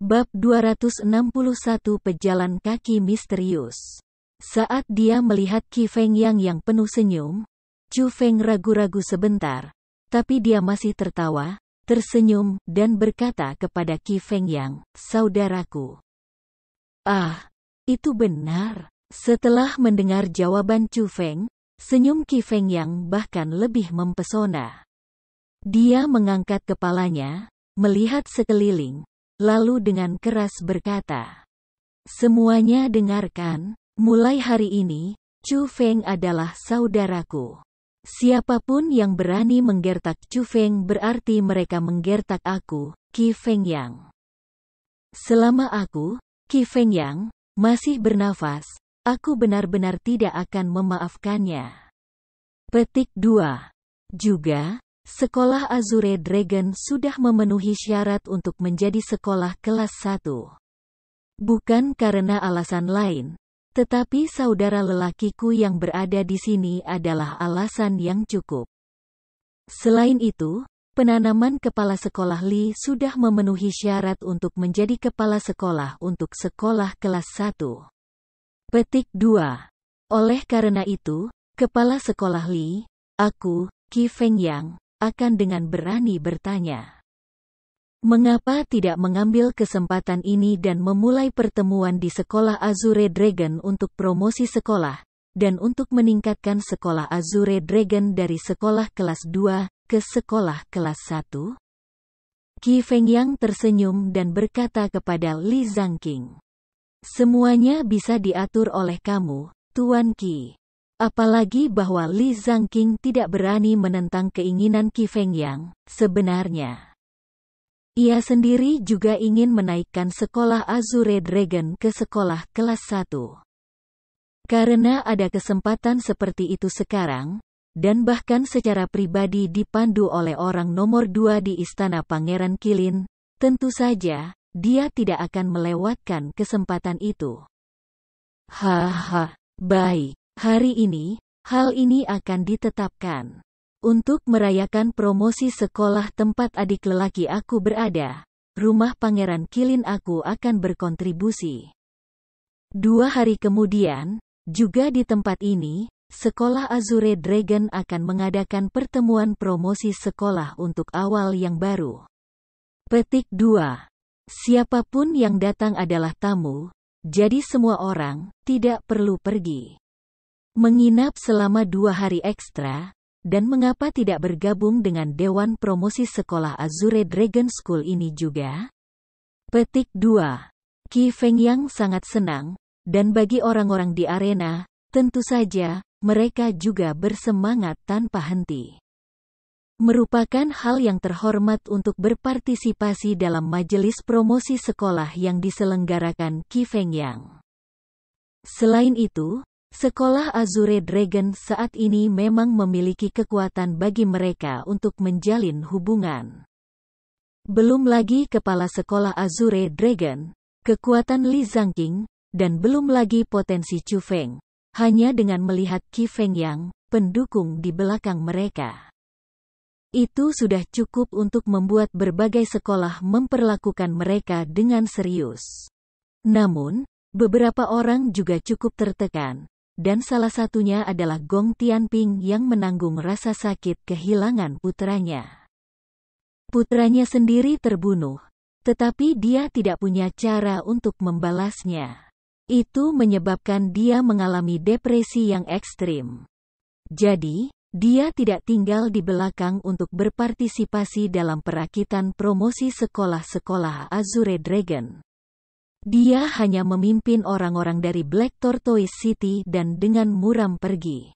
Bab 261 Pejalan Kaki Misterius. Saat dia melihat Qi Fengyang yang penuh senyum, Chu Feng ragu-ragu sebentar, tapi dia masih tertawa, tersenyum, dan berkata kepada Qi Fengyang, "Saudaraku." "Ah, itu benar." Setelah mendengar jawaban Chu Feng, senyum Qi Fengyang bahkan lebih mempesona. Dia mengangkat kepalanya, melihat sekeliling, lalu dengan keras berkata, "Semuanya dengarkan, mulai hari ini, Chu Feng adalah saudaraku. Siapapun yang berani menggertak Chu Feng berarti mereka menggertak aku, Qi Fengyang. Selama aku, Qi Fengyang, masih bernafas, aku benar-benar tidak akan memaafkannya." Petik 2. Juga, Sekolah Azure Dragon sudah memenuhi syarat untuk menjadi sekolah kelas 1. Bukan karena alasan lain, tetapi saudara lelakiku yang berada di sini adalah alasan yang cukup. Selain itu, penanaman kepala sekolah Li sudah memenuhi syarat untuk menjadi kepala sekolah untuk sekolah kelas 1. Petik 2. Oleh karena itu, kepala sekolah Li, aku, Qi Fengyang, akan dengan berani bertanya, mengapa tidak mengambil kesempatan ini dan memulai pertemuan di sekolah Azure Dragon untuk promosi sekolah, dan untuk meningkatkan sekolah Azure Dragon dari sekolah kelas 2 ke sekolah kelas 1? Qi Fengyang tersenyum dan berkata kepada Li Zhangqing, "Semuanya bisa diatur oleh kamu, Tuan Qi." Apalagi bahwa Li Zhangqing tidak berani menentang keinginan Qi Fengyang. Sebenarnya, ia sendiri juga ingin menaikkan sekolah Azure Dragon ke sekolah kelas 1. Karena ada kesempatan seperti itu sekarang, dan bahkan secara pribadi dipandu oleh orang nomor 2 di Istana Pangeran Qilin, tentu saja, dia tidak akan melewatkan kesempatan itu. Haha, baik. Hari ini, hal ini akan ditetapkan. Untuk merayakan promosi sekolah tempat adik lelaki aku berada, rumah Pangeran Qilin aku akan berkontribusi. 2 hari kemudian, juga di tempat ini, sekolah Azure Dragon akan mengadakan pertemuan promosi sekolah untuk awal yang baru. Petik 2. Siapapun yang datang adalah tamu, jadi semua orang tidak perlu pergi. Menginap selama 2 hari ekstra, dan mengapa tidak bergabung dengan Dewan Promosi Sekolah Azure Dragon School ini juga? Petik 2. Qi Fengyang sangat senang, dan bagi orang-orang di arena, tentu saja, mereka juga bersemangat tanpa henti. Merupakan hal yang terhormat untuk berpartisipasi dalam majelis promosi sekolah yang diselenggarakan Qi Fengyang. Selain itu, sekolah Azure Dragon saat ini memang memiliki kekuatan bagi mereka untuk menjalin hubungan. Belum lagi kepala sekolah Azure Dragon, kekuatan Li Zhangqing, dan belum lagi potensi Chu Feng. Hanya dengan melihat Qi Fengyang, pendukung di belakang mereka, itu sudah cukup untuk membuat berbagai sekolah memperlakukan mereka dengan serius. Namun, beberapa orang juga cukup tertekan, dan salah satunya adalah Gong Tianping yang menanggung rasa sakit kehilangan putranya. Putranya sendiri terbunuh, tetapi dia tidak punya cara untuk membalasnya. Itu menyebabkan dia mengalami depresi yang ekstrim. Jadi, dia tidak tinggal di belakang untuk berpartisipasi dalam perakitan promosi sekolah-sekolah Azure Dragon. Dia hanya memimpin orang-orang dari Black Tortoise City dan dengan muram pergi.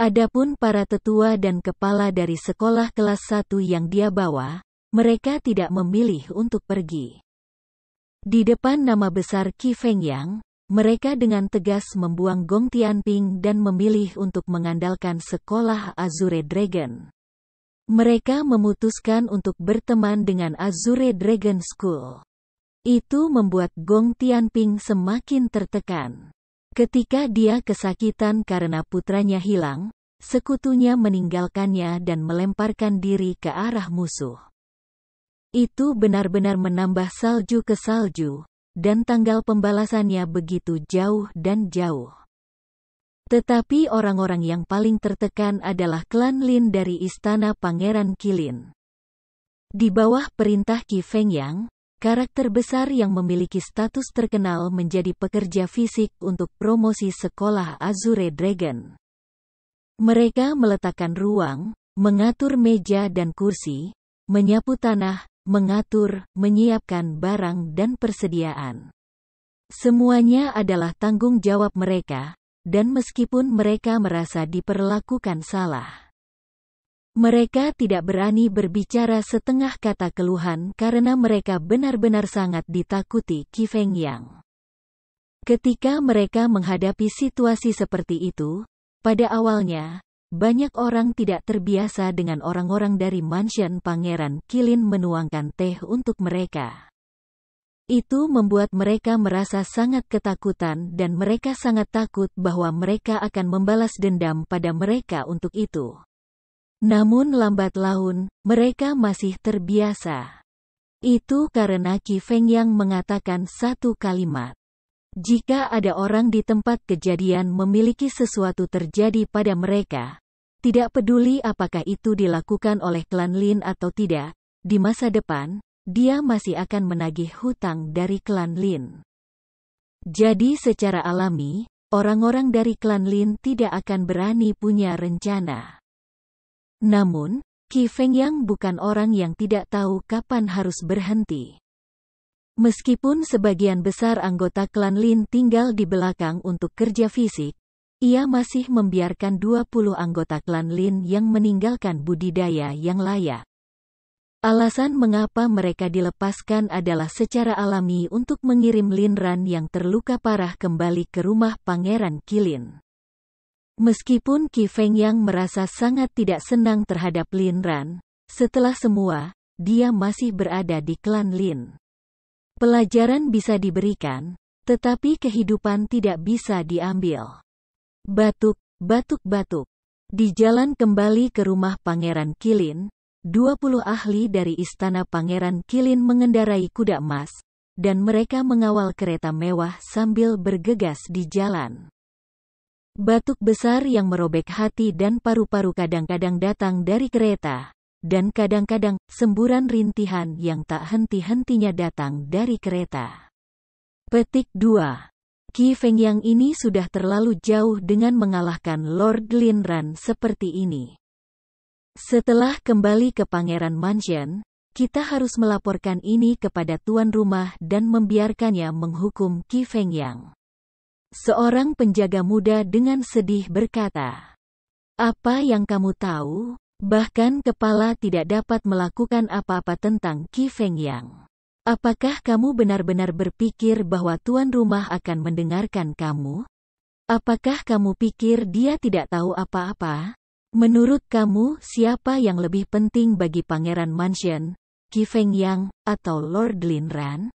Adapun para tetua dan kepala dari sekolah kelas 1 yang dia bawa, mereka tidak memilih untuk pergi. Di depan nama besar Qi Fengyang, mereka dengan tegas membuang Gong Tianping dan memilih untuk mengandalkan sekolah Azure Dragon. Mereka memutuskan untuk berteman dengan Azure Dragon School. Itu membuat Gong Tianping semakin tertekan. Ketika dia kesakitan karena putranya hilang, sekutunya meninggalkannya dan melemparkan diri ke arah musuh. Itu benar-benar menambah salju ke salju, dan tanggal pembalasannya begitu jauh dan jauh. Tetapi orang-orang yang paling tertekan adalah klan Lin dari Istana Pangeran Qilin. Di bawah perintah Qi Fengyang, karakter besar yang memiliki status terkenal menjadi pekerja fisik untuk promosi sekolah Azure Dragon. Mereka meletakkan ruang, mengatur meja dan kursi, menyapu tanah, mengatur, menyiapkan barang dan persediaan. Semuanya adalah tanggung jawab mereka, dan meskipun mereka merasa diperlakukan salah, mereka tidak berani berbicara setengah kata keluhan karena mereka benar-benar sangat ditakuti Qi Fengyang. Ketika mereka menghadapi situasi seperti itu, pada awalnya, banyak orang tidak terbiasa dengan orang-orang dari mansion Pangeran Qilin menuangkan teh untuk mereka. Itu membuat mereka merasa sangat ketakutan dan mereka sangat takut bahwa mereka akan membalas dendam pada mereka untuk itu. Namun lambat laun, mereka masih terbiasa. Itu karena Qi Fengyang mengatakan satu kalimat. Jika ada orang di tempat kejadian memiliki sesuatu terjadi pada mereka, tidak peduli apakah itu dilakukan oleh klan Lin atau tidak, di masa depan, dia masih akan menagih hutang dari klan Lin. Jadi secara alami, orang-orang dari klan Lin tidak akan berani punya rencana. Namun, Qi Fengyang bukan orang yang tidak tahu kapan harus berhenti. Meskipun sebagian besar anggota klan Lin tinggal di belakang untuk kerja fisik, ia masih membiarkan 20 anggota klan Lin yang meninggalkan budidaya yang layak. Alasan mengapa mereka dilepaskan adalah secara alami untuk mengirim Lin Ran yang terluka parah kembali ke rumah Pangeran Qilin. Meskipun Qi Fengyang merasa sangat tidak senang terhadap Lin Ran, setelah semua, dia masih berada di klan Lin. Pelajaran bisa diberikan, tetapi kehidupan tidak bisa diambil. Batuk, batuk, batuk. Di jalan kembali ke rumah Pangeran Qilin, 20 ahli dari Istana Pangeran Qilin mengendarai kuda emas, dan mereka mengawal kereta mewah sambil bergegas di jalan. Batuk besar yang merobek hati dan paru-paru kadang-kadang datang dari kereta. Dan kadang-kadang, semburan rintihan yang tak henti-hentinya datang dari kereta. Petik 2. Qi Fengyang ini sudah terlalu jauh dengan mengalahkan Lord Lin Ran seperti ini. Setelah kembali ke Pangeran Mansion, kita harus melaporkan ini kepada tuan rumah dan membiarkannya menghukum Qi Fengyang. Seorang penjaga muda dengan sedih berkata, "Apa yang kamu tahu? Bahkan kepala tidak dapat melakukan apa-apa tentang Qi Fengyang. Apakah kamu benar-benar berpikir bahwa tuan rumah akan mendengarkan kamu? Apakah kamu pikir dia tidak tahu apa-apa? Menurut kamu, siapa yang lebih penting bagi Pangeran Mansion, Qi Fengyang, atau Lord Lin Ran?"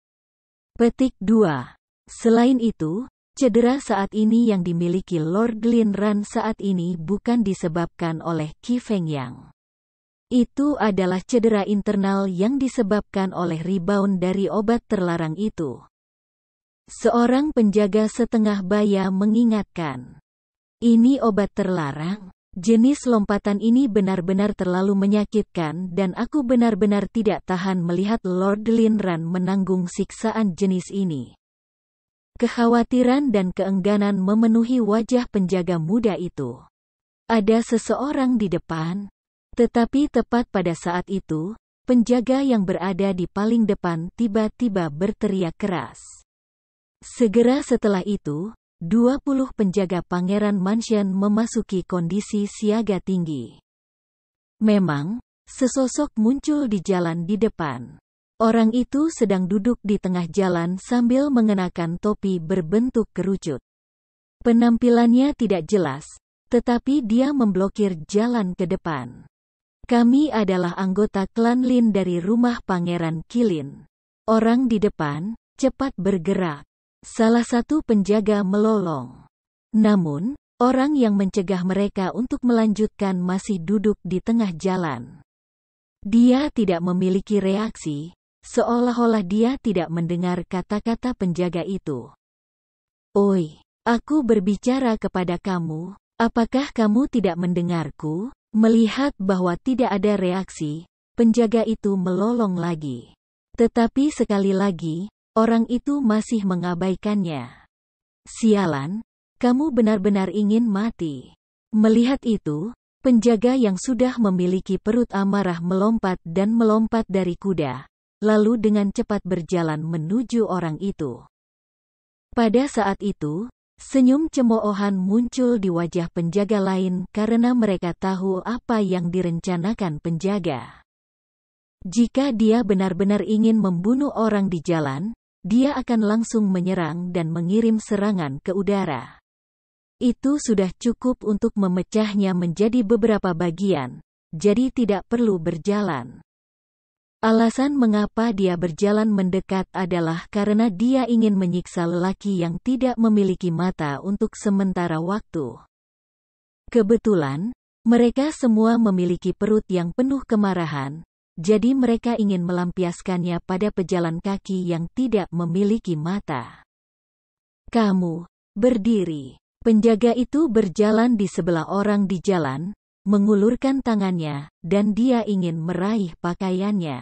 Petik 2. Selain itu, cedera saat ini yang dimiliki Lord Lin Ran saat ini bukan disebabkan oleh Qi Fengyang. Itu adalah cedera internal yang disebabkan oleh rebound dari obat terlarang itu. Seorang penjaga setengah baya mengingatkan. Ini obat terlarang. Jenis lompatan ini benar-benar terlalu menyakitkan dan aku benar-benar tidak tahan melihat Lord Lin Ran menanggung siksaan jenis ini. Kekhawatiran dan keengganan memenuhi wajah penjaga muda itu. Ada seseorang di depan, tetapi tepat pada saat itu, penjaga yang berada di paling depan tiba-tiba berteriak keras. Segera setelah itu, 20 penjaga Pangeran Mansion memasuki kondisi siaga tinggi. Memang, sesosok muncul di jalan di depan. Orang itu sedang duduk di tengah jalan sambil mengenakan topi berbentuk kerucut. Penampilannya tidak jelas, tetapi dia memblokir jalan ke depan. "Kami adalah anggota klan Lin dari rumah Pangeran Qilin. Orang di depan, cepat bergerak." Salah satu penjaga melolong. Namun, orang yang mencegah mereka untuk melanjutkan masih duduk di tengah jalan. Dia tidak memiliki reaksi, seolah-olah dia tidak mendengar kata-kata penjaga itu. "Oi, aku berbicara kepada kamu, apakah kamu tidak mendengarku?" Melihat bahwa tidak ada reaksi, penjaga itu melolong lagi. Tetapi sekali lagi, orang itu masih mengabaikannya. "Sialan, kamu benar-benar ingin mati." Melihat itu, penjaga yang sudah memiliki perut amarah melompat dan melompat dari kuda, lalu dengan cepat berjalan menuju orang itu. Pada saat itu, senyum cemoohan muncul di wajah penjaga lain karena mereka tahu apa yang direncanakan penjaga. Jika dia benar-benar ingin membunuh orang di jalan, dia akan langsung menyerang dan mengirim serangan ke udara. Itu sudah cukup untuk memecahnya menjadi beberapa bagian, jadi tidak perlu berjalan. Alasan mengapa dia berjalan mendekat adalah karena dia ingin menyiksa lelaki yang tidak memiliki mata untuk sementara waktu. Kebetulan, mereka semua memiliki perut yang penuh kemarahan, jadi mereka ingin melampiaskannya pada pejalan kaki yang tidak memiliki mata. "Kamu, berdiri." Penjaga itu berjalan di sebelah orang di jalan, mengulurkan tangannya, dan dia ingin meraih pakaiannya.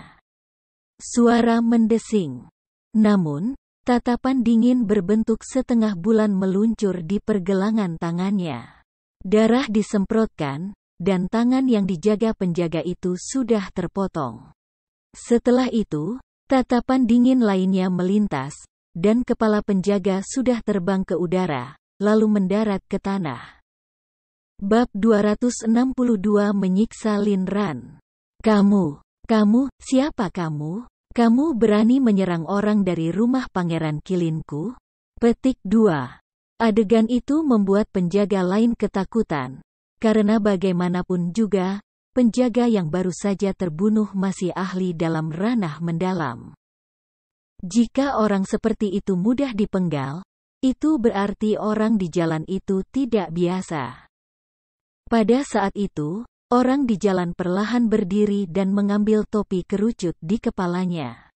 Suara mendesing. Namun, tatapan dingin berbentuk setengah bulan meluncur di pergelangan tangannya. Darah disemprotkan, dan tangan yang dijaga penjaga itu sudah terpotong. Setelah itu, tatapan dingin lainnya melintas, dan kepala penjaga sudah terbang ke udara, lalu mendarat ke tanah. Bab 262 Menyiksa Lin Ran. Kamu, siapa kamu? Kamu berani menyerang orang dari rumah Pangeran Kilinku? Petik 2. Adegan itu membuat penjaga lain ketakutan, karena bagaimanapun juga, penjaga yang baru saja terbunuh masih ahli dalam ranah mendalam. Jika orang seperti itu mudah dipenggal, itu berarti orang di jalan itu tidak biasa. Pada saat itu, orang di jalan perlahan berdiri dan mengambil topi kerucut di kepalanya.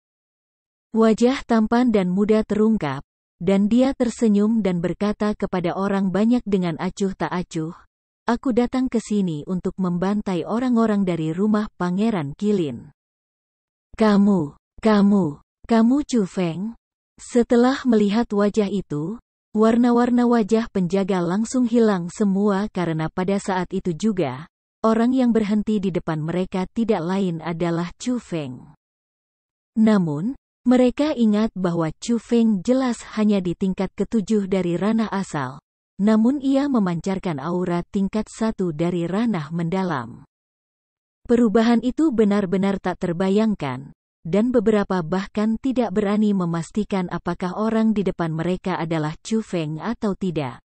Wajah tampan dan muda terungkap, dan dia tersenyum dan berkata kepada orang banyak dengan acuh tak acuh, "Aku datang ke sini untuk membantai orang-orang dari rumah Pangeran Qilin." Kamu Chu Feng?" Setelah melihat wajah itu, warna-warna wajah penjaga langsung hilang semua karena pada saat itu juga, orang yang berhenti di depan mereka tidak lain adalah Chu Feng. Namun, mereka ingat bahwa Chu Feng jelas hanya di tingkat ke-7 dari ranah asal, namun ia memancarkan aura tingkat 1 dari ranah mendalam. Perubahan itu benar-benar tak terbayangkan, dan beberapa bahkan tidak berani memastikan apakah orang di depan mereka adalah Chu Feng atau tidak.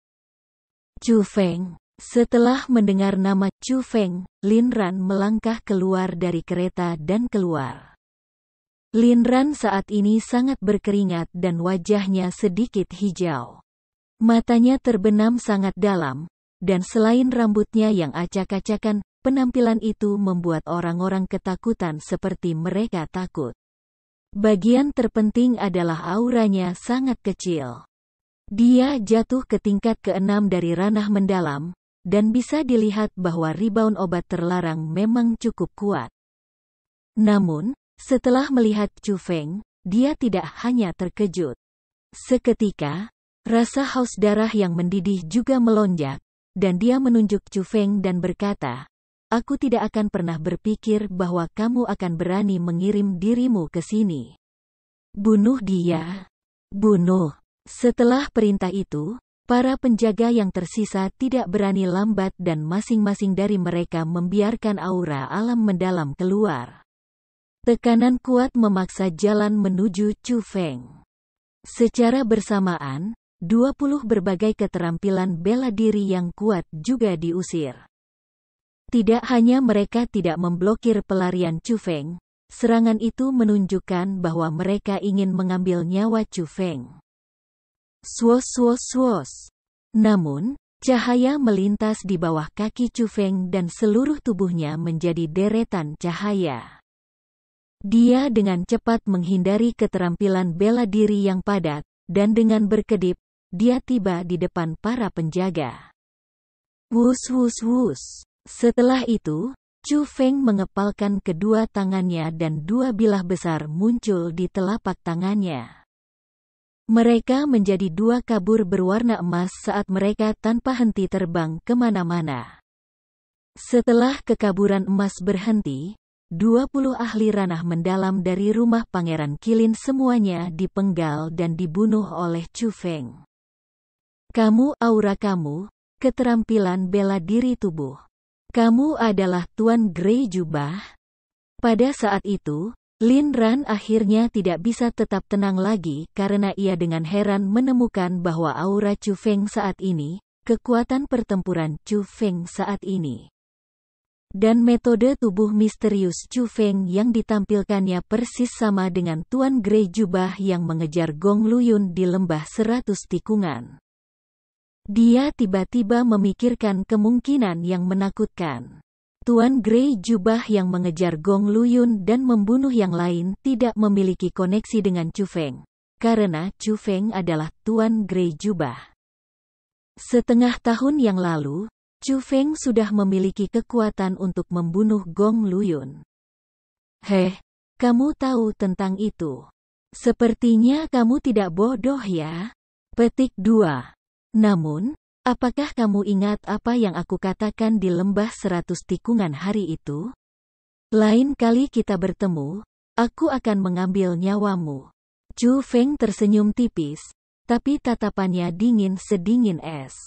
Chu Feng. Setelah mendengar nama Chu Feng, Lin Ran melangkah keluar dari kereta dan keluar. Lin Ran saat ini sangat berkeringat dan wajahnya sedikit hijau. Matanya terbenam sangat dalam, dan selain rambutnya yang acak-acakan, penampilan itu membuat orang-orang ketakutan seperti mereka takut. Bagian terpenting adalah auranya sangat kecil. Dia jatuh ke tingkat ke-6 dari ranah mendalam, dan bisa dilihat bahwa rebound obat terlarang memang cukup kuat. Namun, setelah melihat Chu Feng, dia tidak hanya terkejut. Seketika, rasa haus darah yang mendidih juga melonjak, dan dia menunjuk Chu Feng dan berkata, "Aku tidak akan pernah berpikir bahwa kamu akan berani mengirim dirimu ke sini. Bunuh dia. Bunuh." Setelah perintah itu, para penjaga yang tersisa tidak berani lambat dan masing-masing dari mereka membiarkan aura alam mendalam keluar. Tekanan kuat memaksa jalan menuju Chu Feng. Secara bersamaan, 20 berbagai keterampilan bela diri yang kuat juga diusir. Tidak hanya mereka tidak memblokir pelarian Chu Feng, serangan itu menunjukkan bahwa mereka ingin mengambil nyawa Chu Feng. Swos swos swos. Namun, cahaya melintas di bawah kaki Chu Feng dan seluruh tubuhnya menjadi deretan cahaya. Dia dengan cepat menghindari keterampilan bela diri yang padat, dan dengan berkedip, dia tiba di depan para penjaga. Wus wus wus. Setelah itu, Chu Feng mengepalkan kedua tangannya dan dua bilah besar muncul di telapak tangannya. Mereka menjadi dua kabur berwarna emas saat mereka tanpa henti terbang kemana-mana. Setelah kekaburan emas berhenti, 20 ahli ranah mendalam dari rumah Pangeran Qilin semuanya dipenggal dan dibunuh oleh Chu Feng. Kamu, aura kamu, keterampilan bela diri tubuh. Kamu adalah Tuan Grey Jubah? Pada saat itu, Lin Ran akhirnya tidak bisa tetap tenang lagi karena ia dengan heran menemukan bahwa aura Chu Feng saat ini, kekuatan pertempuran Chu Feng saat ini, dan metode tubuh misterius Chu Feng yang ditampilkannya persis sama dengan Tuan Grey Jubah yang mengejar Gong Luyun di lembah 100 tikungan. Dia tiba-tiba memikirkan kemungkinan yang menakutkan. Tuan Grey Jubah yang mengejar Gong Luyun dan membunuh yang lain tidak memiliki koneksi dengan Chu Feng, karena Chu Feng adalah Tuan Grey Jubah. Setengah tahun yang lalu, Chu Feng sudah memiliki kekuatan untuk membunuh Gong Luyun. Heh, kamu tahu tentang itu. Sepertinya kamu tidak bodoh ya. Petik 2. Namun, apakah kamu ingat apa yang aku katakan di lembah 100 tikungan hari itu? Lain kali kita bertemu, aku akan mengambil nyawamu. Chu Feng tersenyum tipis, tapi tatapannya dingin sedingin es.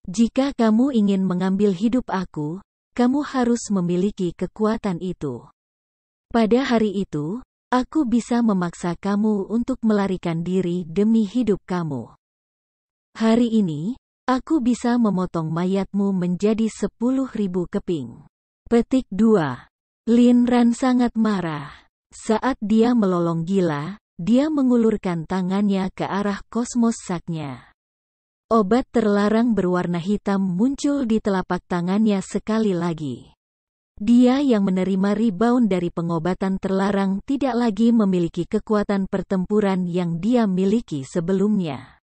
Jika kamu ingin mengambil hidup aku, kamu harus memiliki kekuatan itu. Pada hari itu, aku bisa memaksa kamu untuk melarikan diri demi hidup kamu. Hari ini, aku bisa memotong mayatmu menjadi 10.000 keping. Petik 2. Lin Ran sangat marah. Saat dia melolong gila, dia mengulurkan tangannya ke arah kosmos saknya. Obat terlarang berwarna hitam muncul di telapak tangannya sekali lagi. Dia yang menerima rebound dari pengobatan terlarang tidak lagi memiliki kekuatan pertempuran yang dia miliki sebelumnya.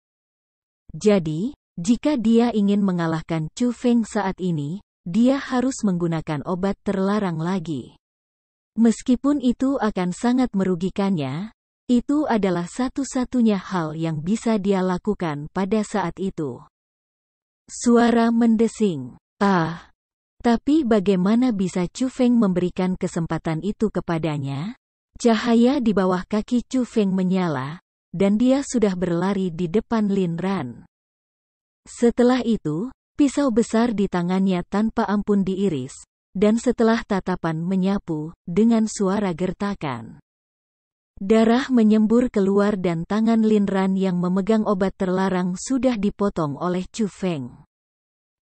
Jadi, jika dia ingin mengalahkan Chu Feng saat ini, dia harus menggunakan obat terlarang lagi. Meskipun itu akan sangat merugikannya, itu adalah satu-satunya hal yang bisa dia lakukan pada saat itu. Suara mendesing. Tapi bagaimana bisa Chu Feng memberikan kesempatan itu kepadanya? Cahaya di bawah kaki Chu Feng menyala, dan dia sudah berlari di depan Lin Ran. Setelah itu, pisau besar di tangannya tanpa ampun diiris, dan setelah tatapan menyapu, dengan suara gertakan, darah menyembur keluar dan tangan Lin Ran yang memegang obat terlarang sudah dipotong oleh Chu Feng.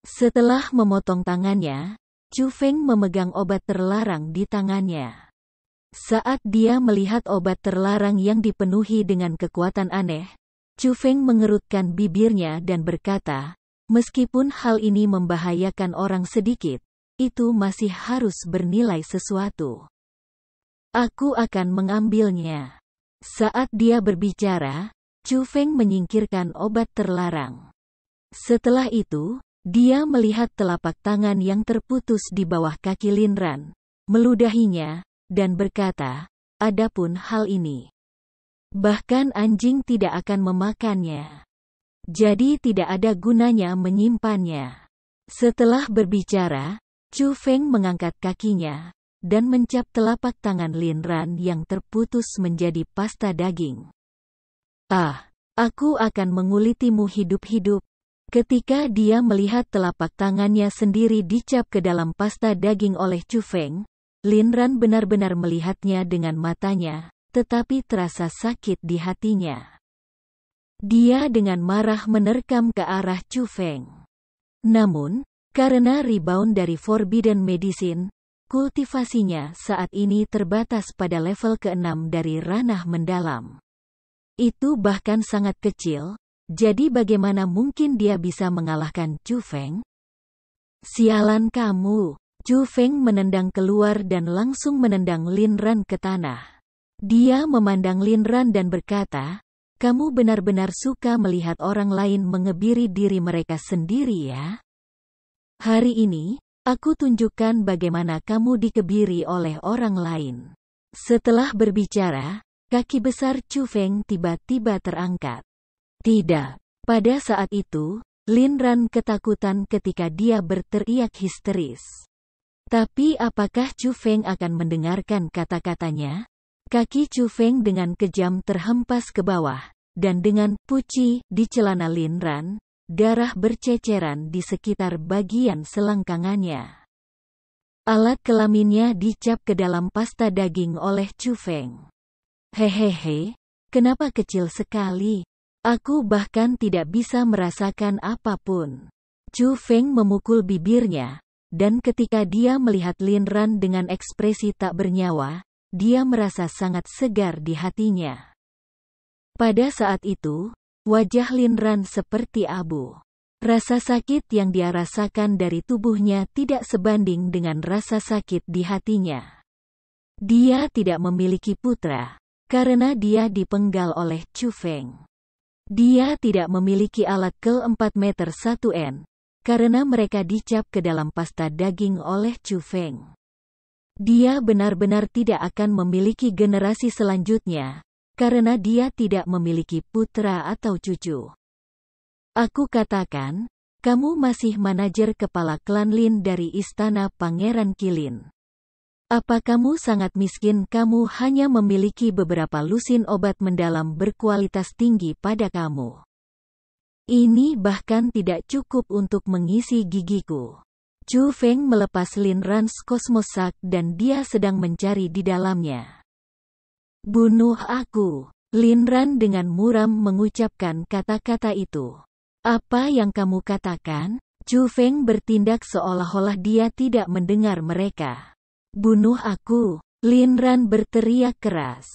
Setelah memotong tangannya, Chu Feng memegang obat terlarang di tangannya. Saat dia melihat obat terlarang yang dipenuhi dengan kekuatan aneh, Chu Feng mengerutkan bibirnya dan berkata, meskipun hal ini membahayakan orang sedikit, itu masih harus bernilai sesuatu. Aku akan mengambilnya. Saat dia berbicara, Chu Feng menyingkirkan obat terlarang. Setelah itu, dia melihat telapak tangan yang terputus di bawah kaki Lin Ran, meludahinya, dan berkata, adapun hal ini, bahkan anjing tidak akan memakannya. Jadi tidak ada gunanya menyimpannya. Setelah berbicara, Chu Feng mengangkat kakinya, dan mencap telapak tangan Lin Ran yang terputus menjadi pasta daging. Aku akan mengulitimu hidup-hidup. Ketika dia melihat telapak tangannya sendiri dicap ke dalam pasta daging oleh Chu Feng, Lin Ran benar-benar melihatnya dengan matanya, tetapi terasa sakit di hatinya. Dia dengan marah menerkam ke arah Chu Feng. Namun, karena rebound dari Forbidden Medicine, kultivasinya saat ini terbatas pada level ke-6 dari ranah mendalam. Itu bahkan sangat kecil, Jadi bagaimana mungkin dia bisa mengalahkan Chu Feng? Sialan kamu. Chu Feng menendang keluar dan langsung menendang Lin Ran ke tanah. Dia memandang Lin Ran dan berkata, kamu benar-benar suka melihat orang lain mengebiri diri mereka sendiri ya? Hari ini, aku tunjukkan bagaimana kamu dikebiri oleh orang lain. Setelah berbicara, kaki besar Chu Feng tiba-tiba terangkat. Tidak. Pada saat itu, Lin Ran ketakutan ketika dia berteriak histeris. Tapi apakah Chu Feng akan mendengarkan kata-katanya? Kaki Chu Feng dengan kejam terhempas ke bawah, dan dengan puci di celana Lin Ran, darah berceceran di sekitar bagian selangkangannya. Alat kelaminnya dicap ke dalam pasta daging oleh Chu Feng. Hehehe, kenapa kecil sekali? Aku bahkan tidak bisa merasakan apapun. Chu Feng memukul bibirnya, dan ketika dia melihat Lin Ran dengan ekspresi tak bernyawa, dia merasa sangat segar di hatinya. Pada saat itu, wajah Lin Ran seperti abu. Rasa sakit yang dia rasakan dari tubuhnya tidak sebanding dengan rasa sakit di hatinya. Dia tidak memiliki putra, karena dia dipenggal oleh Chu Feng. Dia tidak memiliki alat kel 4 meter 1 n, karena mereka dicap ke dalam pasta daging oleh Chu Feng. Dia benar-benar tidak akan memiliki generasi selanjutnya, karena dia tidak memiliki putra atau cucu. Aku katakan, kamu masih manajer kepala klan Lin dari Istana Pangeran Qilin. Apa kamu sangat miskin? Kamu hanya memiliki beberapa lusin obat mendalam berkualitas tinggi pada kamu. Ini bahkan tidak cukup untuk mengisi gigiku. Chu Feng melepas Lin Ran's Cosmosak dan dia sedang mencari di dalamnya. Bunuh aku. Lin Ran dengan muram mengucapkan kata-kata itu. Apa yang kamu katakan? Chu Feng bertindak seolah-olah dia tidak mendengar mereka. Bunuh aku. Lin Ran berteriak keras.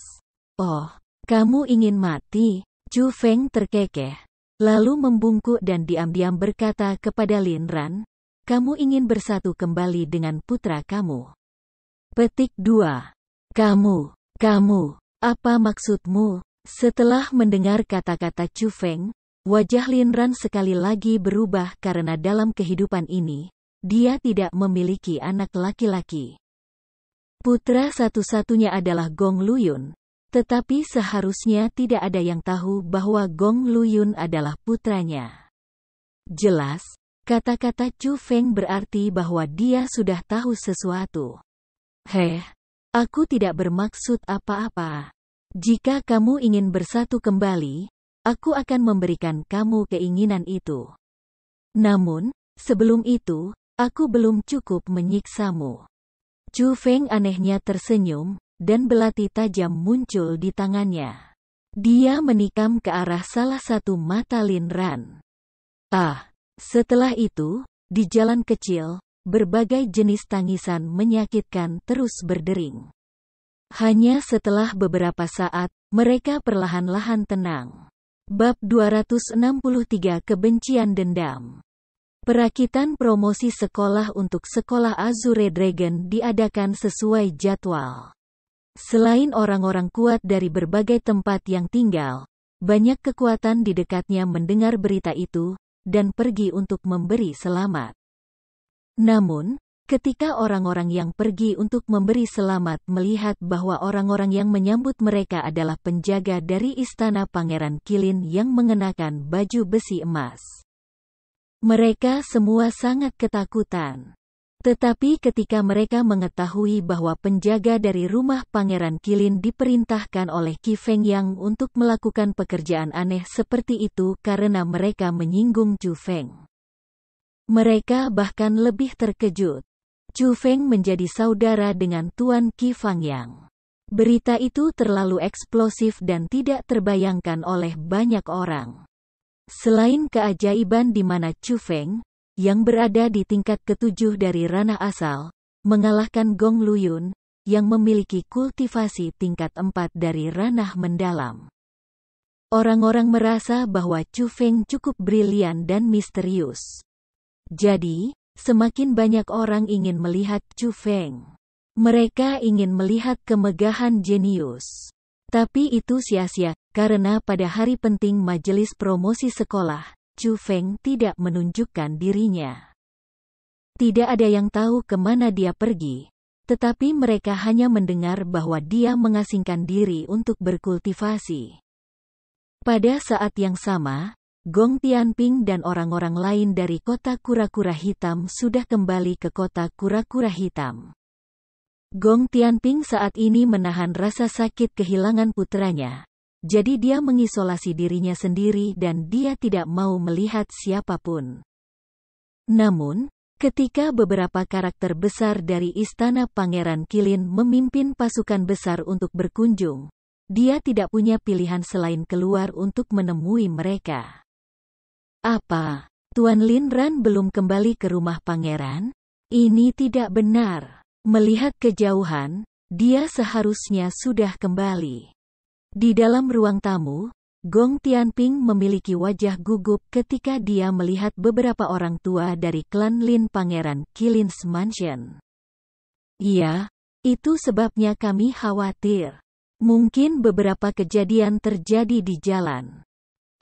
Oh, kamu ingin mati? Chu Feng terkekeh. Lalu membungkuk dan diam-diam berkata kepada Lin Ran, kamu ingin bersatu kembali dengan putra kamu. Petik 2. Kamu, apa maksudmu? Setelah mendengar kata-kata Chu Feng, wajah Lin Ran sekali lagi berubah karena dalam kehidupan ini, dia tidak memiliki anak laki-laki. Putra satu-satunya adalah Gong Luyun. Tetapi seharusnya tidak ada yang tahu bahwa Gong Luyun adalah putranya. Jelas, kata-kata Chu Feng berarti bahwa dia sudah tahu sesuatu. Aku tidak bermaksud apa-apa. Jika kamu ingin bersatu kembali, aku akan memberikan kamu keinginan itu. Namun, sebelum itu, aku belum cukup menyiksamu. Chu Feng anehnya tersenyum, dan belati tajam muncul di tangannya. Dia menikam ke arah salah satu mata Lin Ran. Setelah itu, di jalan kecil, berbagai jenis tangisan menyakitkan terus berdering. Hanya setelah beberapa saat, mereka perlahan-lahan tenang. Bab 263 Kebencian Dendam. Perakitan promosi sekolah untuk sekolah Azure Dragon diadakan sesuai jadwal. Selain orang-orang kuat dari berbagai tempat yang tinggal, banyak kekuatan di dekatnya mendengar berita itu, dan pergi untuk memberi selamat. Namun, ketika orang-orang yang pergi untuk memberi selamat melihat bahwa orang-orang yang menyambut mereka adalah penjaga dari Istana Pangeran Qilin yang mengenakan baju besi emas, mereka semua sangat ketakutan. Tetapi ketika mereka mengetahui bahwa penjaga dari rumah Pangeran Qilin diperintahkan oleh Qi Fengyang untuk melakukan pekerjaan aneh seperti itu karena mereka menyinggung Chu Feng, mereka bahkan lebih terkejut. Chu Feng menjadi saudara dengan Tuan Qi Fengyang. Berita itu terlalu eksplosif dan tidak terbayangkan oleh banyak orang. Selain keajaiban di mana Chu Feng, yang berada di tingkat ke-7 dari ranah asal, mengalahkan Gong Luyun, yang memiliki kultivasi tingkat 4 dari ranah mendalam. Orang-orang merasa bahwa Chu Feng cukup brilian dan misterius. Jadi, semakin banyak orang ingin melihat Chu Feng. Mereka ingin melihat kemegahan jenius. Tapi itu sia-sia, karena pada hari penting majelis promosi sekolah, Chu Feng tidak menunjukkan dirinya. Tidak ada yang tahu kemana dia pergi, tetapi mereka hanya mendengar bahwa dia mengasingkan diri untuk berkultivasi. Pada saat yang sama, Gong Tianping dan orang-orang lain dari kota kura-kura hitam sudah kembali ke kota kura-kura hitam. Gong Tianping saat ini menahan rasa sakit kehilangan putranya, jadi dia mengisolasi dirinya sendiri dan dia tidak mau melihat siapapun. Namun, ketika beberapa karakter besar dari Istana Pangeran Qilin memimpin pasukan besar untuk berkunjung, dia tidak punya pilihan selain keluar untuk menemui mereka. Apa? Tuan Lin Ran belum kembali ke rumah pangeran? Ini tidak benar. Melihat kejauhan, dia seharusnya sudah kembali. Di dalam ruang tamu, Gong Tianping memiliki wajah gugup ketika dia melihat beberapa orang tua dari klan Lin Pangeran Qilin's Mansion. Iya, itu sebabnya kami khawatir. Mungkin beberapa kejadian terjadi di jalan.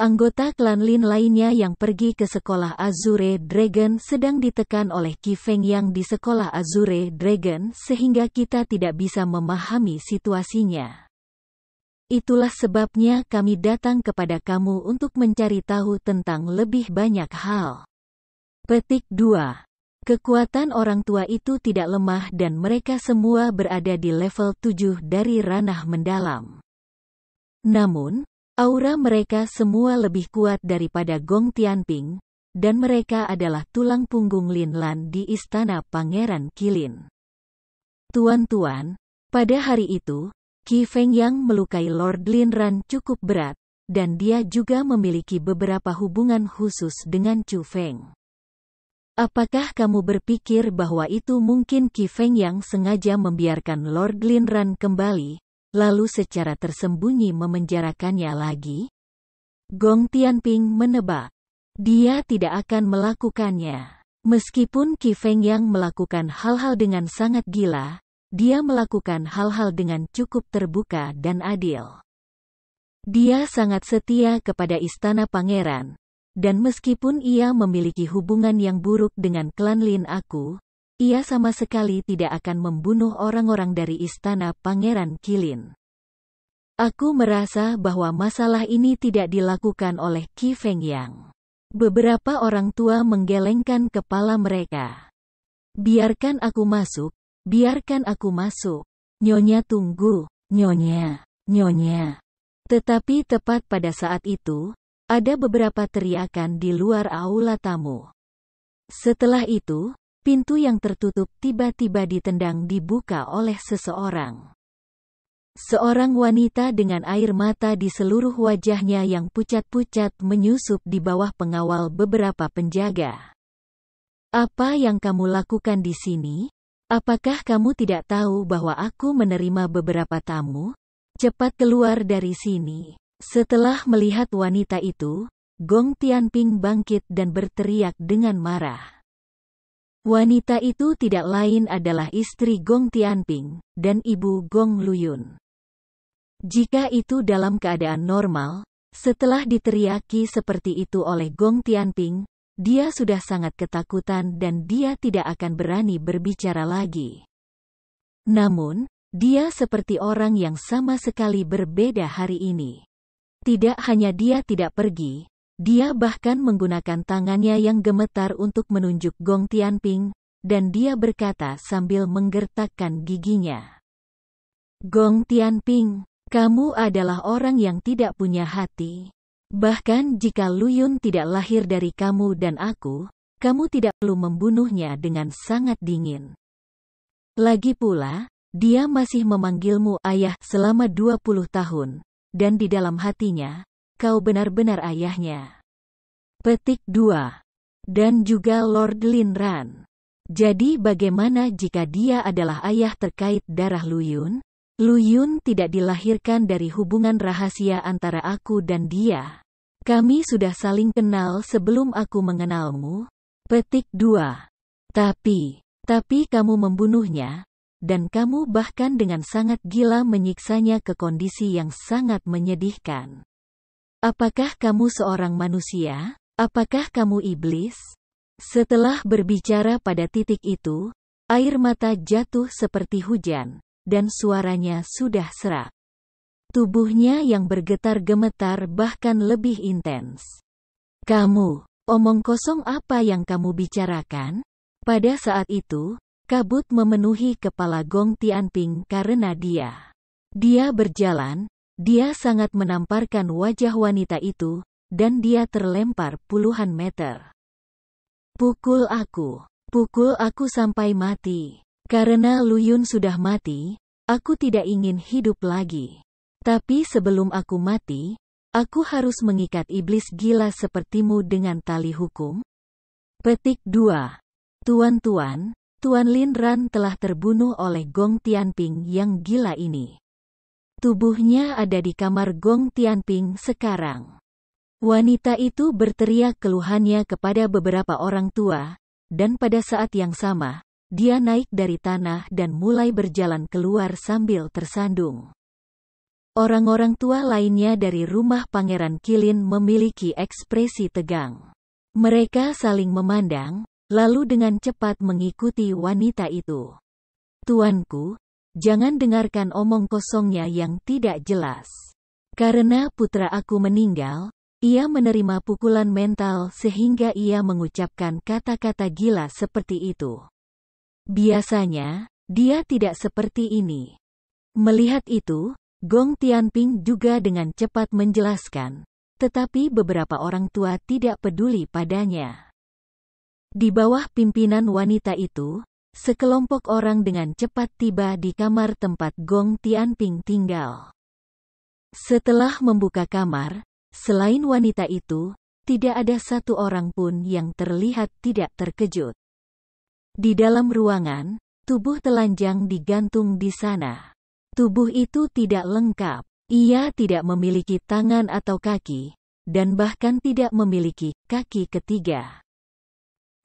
Anggota klan Lin lainnya yang pergi ke sekolah Azure Dragon sedang ditekan oleh Qi Feng yang di sekolah Azure Dragon sehingga kita tidak bisa memahami situasinya. Itulah sebabnya kami datang kepada kamu untuk mencari tahu tentang lebih banyak hal. Petik 2. Kekuatan orang tua itu tidak lemah dan mereka semua berada di level 7 dari ranah mendalam. Namun, aura mereka semua lebih kuat daripada Gong Tianping, dan mereka adalah tulang punggung Lin Lan di Istana Pangeran Qilin. Tuan-tuan, pada hari itu, Qi Feng yang melukai Lord Lin Ran cukup berat, dan dia juga memiliki beberapa hubungan khusus dengan Chu Feng. Apakah kamu berpikir bahwa itu mungkin Qi Feng yang sengaja membiarkan Lord Lin Ran kembali, lalu secara tersembunyi memenjarakannya lagi? Gong Tianping menebak. Dia tidak akan melakukannya. Meskipun Qi Feng yang melakukan hal-hal dengan sangat gila, dia melakukan hal-hal dengan cukup terbuka dan adil. Dia sangat setia kepada Istana Pangeran. Dan meskipun ia memiliki hubungan yang buruk dengan klan Lin aku, ia sama sekali tidak akan membunuh orang-orang dari Istana Pangeran Qilin. Aku merasa bahwa masalah ini tidak dilakukan oleh Qi Feng yang. Beberapa orang tua menggelengkan kepala mereka. Biarkan aku masuk, biarkan aku masuk. Nyonya tunggu, Nyonya, Nyonya. Tetapi tepat pada saat itu, ada beberapa teriakan di luar aula tamu. Setelah itu, pintu yang tertutup tiba-tiba ditendang dibuka oleh seseorang. Seorang wanita dengan air mata di seluruh wajahnya yang pucat-pucat menyusup di bawah pengawal beberapa penjaga. Apa yang kamu lakukan di sini? Apakah kamu tidak tahu bahwa aku menerima beberapa tamu? Cepat keluar dari sini. Setelah melihat wanita itu, Gong Tianping bangkit dan berteriak dengan marah. Wanita itu tidak lain adalah istri Gong Tianping, dan ibu Gong Luyun. Jika itu dalam keadaan normal, setelah diteriaki seperti itu oleh Gong Tianping, dia sudah sangat ketakutan dan dia tidak akan berani berbicara lagi. Namun, dia seperti orang yang sama sekali berbeda hari ini. Tidak hanya dia tidak pergi, dia bahkan menggunakan tangannya yang gemetar untuk menunjuk Gong Tianping, dan dia berkata sambil menggertakkan giginya. Gong Tianping, kamu adalah orang yang tidak punya hati. Bahkan jika Luyun tidak lahir dari kamu dan aku, kamu tidak perlu membunuhnya dengan sangat dingin. Lagi pula, dia masih memanggilmu ayah selama 20 tahun. Dan di dalam hatinya, kau benar-benar ayahnya. Petik 2. Dan juga Lord Lin Ran. Jadi bagaimana jika dia adalah ayah terkait darah Luyun? Lu Yun tidak dilahirkan dari hubungan rahasia antara aku dan dia. Kami sudah saling kenal sebelum aku mengenalmu. Petik 2. Tapi kamu membunuhnya, dan kamu bahkan dengan sangat gila menyiksanya ke kondisi yang sangat menyedihkan. Apakah kamu seorang manusia? Apakah kamu iblis? Setelah berbicara pada titik itu, air mata jatuh seperti hujan, dan suaranya sudah serak. Tubuhnya yang bergetar gemetar bahkan lebih intens. Kamu, omong kosong apa yang kamu bicarakan? Pada saat itu, kabut memenuhi kepala Gong Tianping karena dia berjalan, dia sangat menamparkan wajah wanita itu, dan dia terlempar puluhan meter. Pukul aku sampai mati. Karena Lu Yun sudah mati, aku tidak ingin hidup lagi. Tapi sebelum aku mati, aku harus mengikat iblis gila sepertimu dengan tali hukum. Petik 2. Tuan Lin Ran telah terbunuh oleh Gong Tianping yang gila ini. Tubuhnya ada di kamar Gong Tianping sekarang. Wanita itu berteriak keluhannya kepada beberapa orang tua, dan pada saat yang sama, dia naik dari tanah dan mulai berjalan keluar sambil tersandung. Orang-orang tua lainnya dari rumah Pangeran Qilin memiliki ekspresi tegang. Mereka saling memandang, lalu dengan cepat mengikuti wanita itu. Tuanku, jangan dengarkan omong kosongnya yang tidak jelas. Karena putra aku meninggal, ia menerima pukulan mental sehingga ia mengucapkan kata-kata gila seperti itu. Biasanya, dia tidak seperti ini. Melihat itu, Gong Tianping juga dengan cepat menjelaskan, tetapi beberapa orang tua tidak peduli padanya. Di bawah pimpinan wanita itu, sekelompok orang dengan cepat tiba di kamar tempat Gong Tianping tinggal. Setelah membuka kamar, selain wanita itu, tidak ada satu orang pun yang terlihat tidak terkejut. Di dalam ruangan, tubuh telanjang digantung di sana. Tubuh itu tidak lengkap. Ia tidak memiliki tangan atau kaki, dan bahkan tidak memiliki kaki ketiga.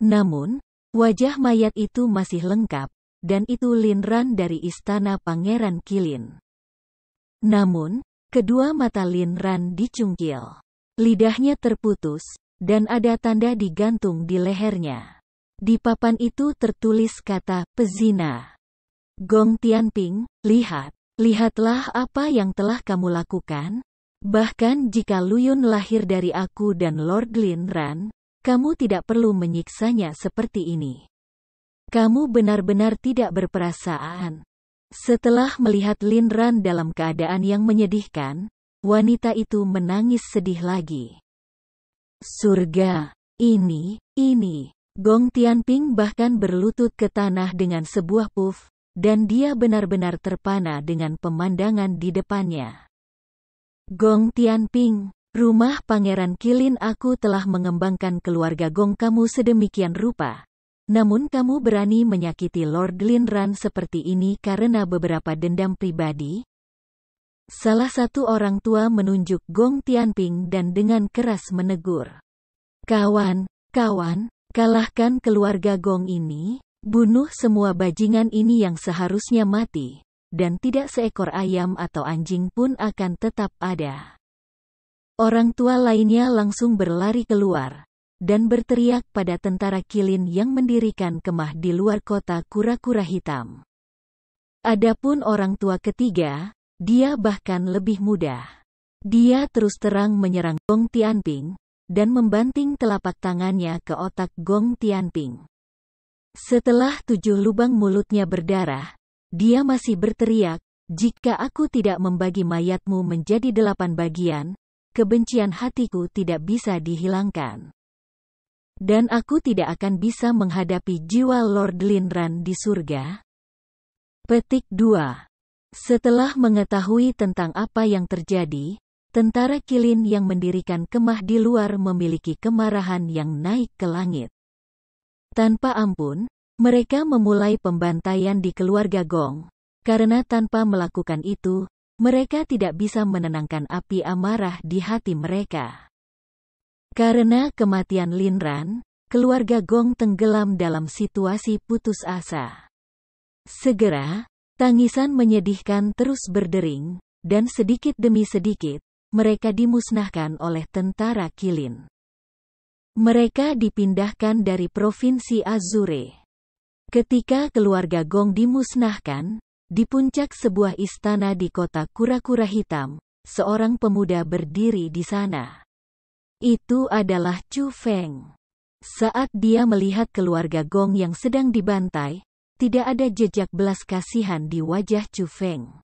Namun, wajah mayat itu masih lengkap, dan itu Lin Ran dari istana Pangeran Qilin. Namun, kedua mata Lin Ran dicungkil. Lidahnya terputus, dan ada tanda digantung di lehernya. Di papan itu tertulis kata, pezina. Gong Tianping, lihatlah apa yang telah kamu lakukan. Bahkan jika Lu Yun lahir dari aku dan Lord Lin Ran, kamu tidak perlu menyiksanya seperti ini. Kamu benar-benar tidak berperasaan. Setelah melihat Lin Ran dalam keadaan yang menyedihkan, wanita itu menangis sedih lagi. Surga, ini. Gong Tianping bahkan berlutut ke tanah dengan sebuah puff, dan dia benar-benar terpana dengan pemandangan di depannya. Gong Tianping, rumah Pangeran Qilin, aku telah mengembangkan keluarga Gong kamu sedemikian rupa. Namun kamu berani menyakiti Lord Lin Ran seperti ini karena beberapa dendam pribadi? Salah satu orang tua menunjuk Gong Tianping dan dengan keras menegur. Kawan, kalahkan keluarga Gong ini, bunuh semua bajingan ini yang seharusnya mati, dan tidak seekor ayam atau anjing pun akan tetap ada. Orang tua lainnya langsung berlari keluar, dan berteriak pada tentara Qilin yang mendirikan kemah di luar kota kura-kura hitam. Adapun orang tua ketiga, dia bahkan lebih muda. Dia terus terang menyerang Gong Tianping, dan membanting telapak tangannya ke otak Gong Tianping. Setelah 7 lubang mulutnya berdarah, dia masih berteriak, jika aku tidak membagi mayatmu menjadi 8 bagian, kebencian hatiku tidak bisa dihilangkan. Dan aku tidak akan bisa menghadapi jiwa Lord Lin Ran di surga. Petik 2. Setelah mengetahui tentang apa yang terjadi, tentara Qilin yang mendirikan kemah di luar memiliki kemarahan yang naik ke langit. Tanpa ampun, mereka memulai pembantaian di keluarga Gong, karena tanpa melakukan itu, mereka tidak bisa menenangkan api amarah di hati mereka. Karena kematian Lin Ran, keluarga Gong tenggelam dalam situasi putus asa. Segera, tangisan menyedihkan terus berdering, dan sedikit demi sedikit, mereka dimusnahkan oleh tentara Qilin. Mereka dipindahkan dari Provinsi Azure. Ketika keluarga Gong dimusnahkan, di puncak sebuah istana di kota kura-kura hitam, seorang pemuda berdiri di sana. Itu adalah Chu Feng. Saat dia melihat keluarga Gong yang sedang dibantai, tidak ada jejak belas kasihan di wajah Chu Feng.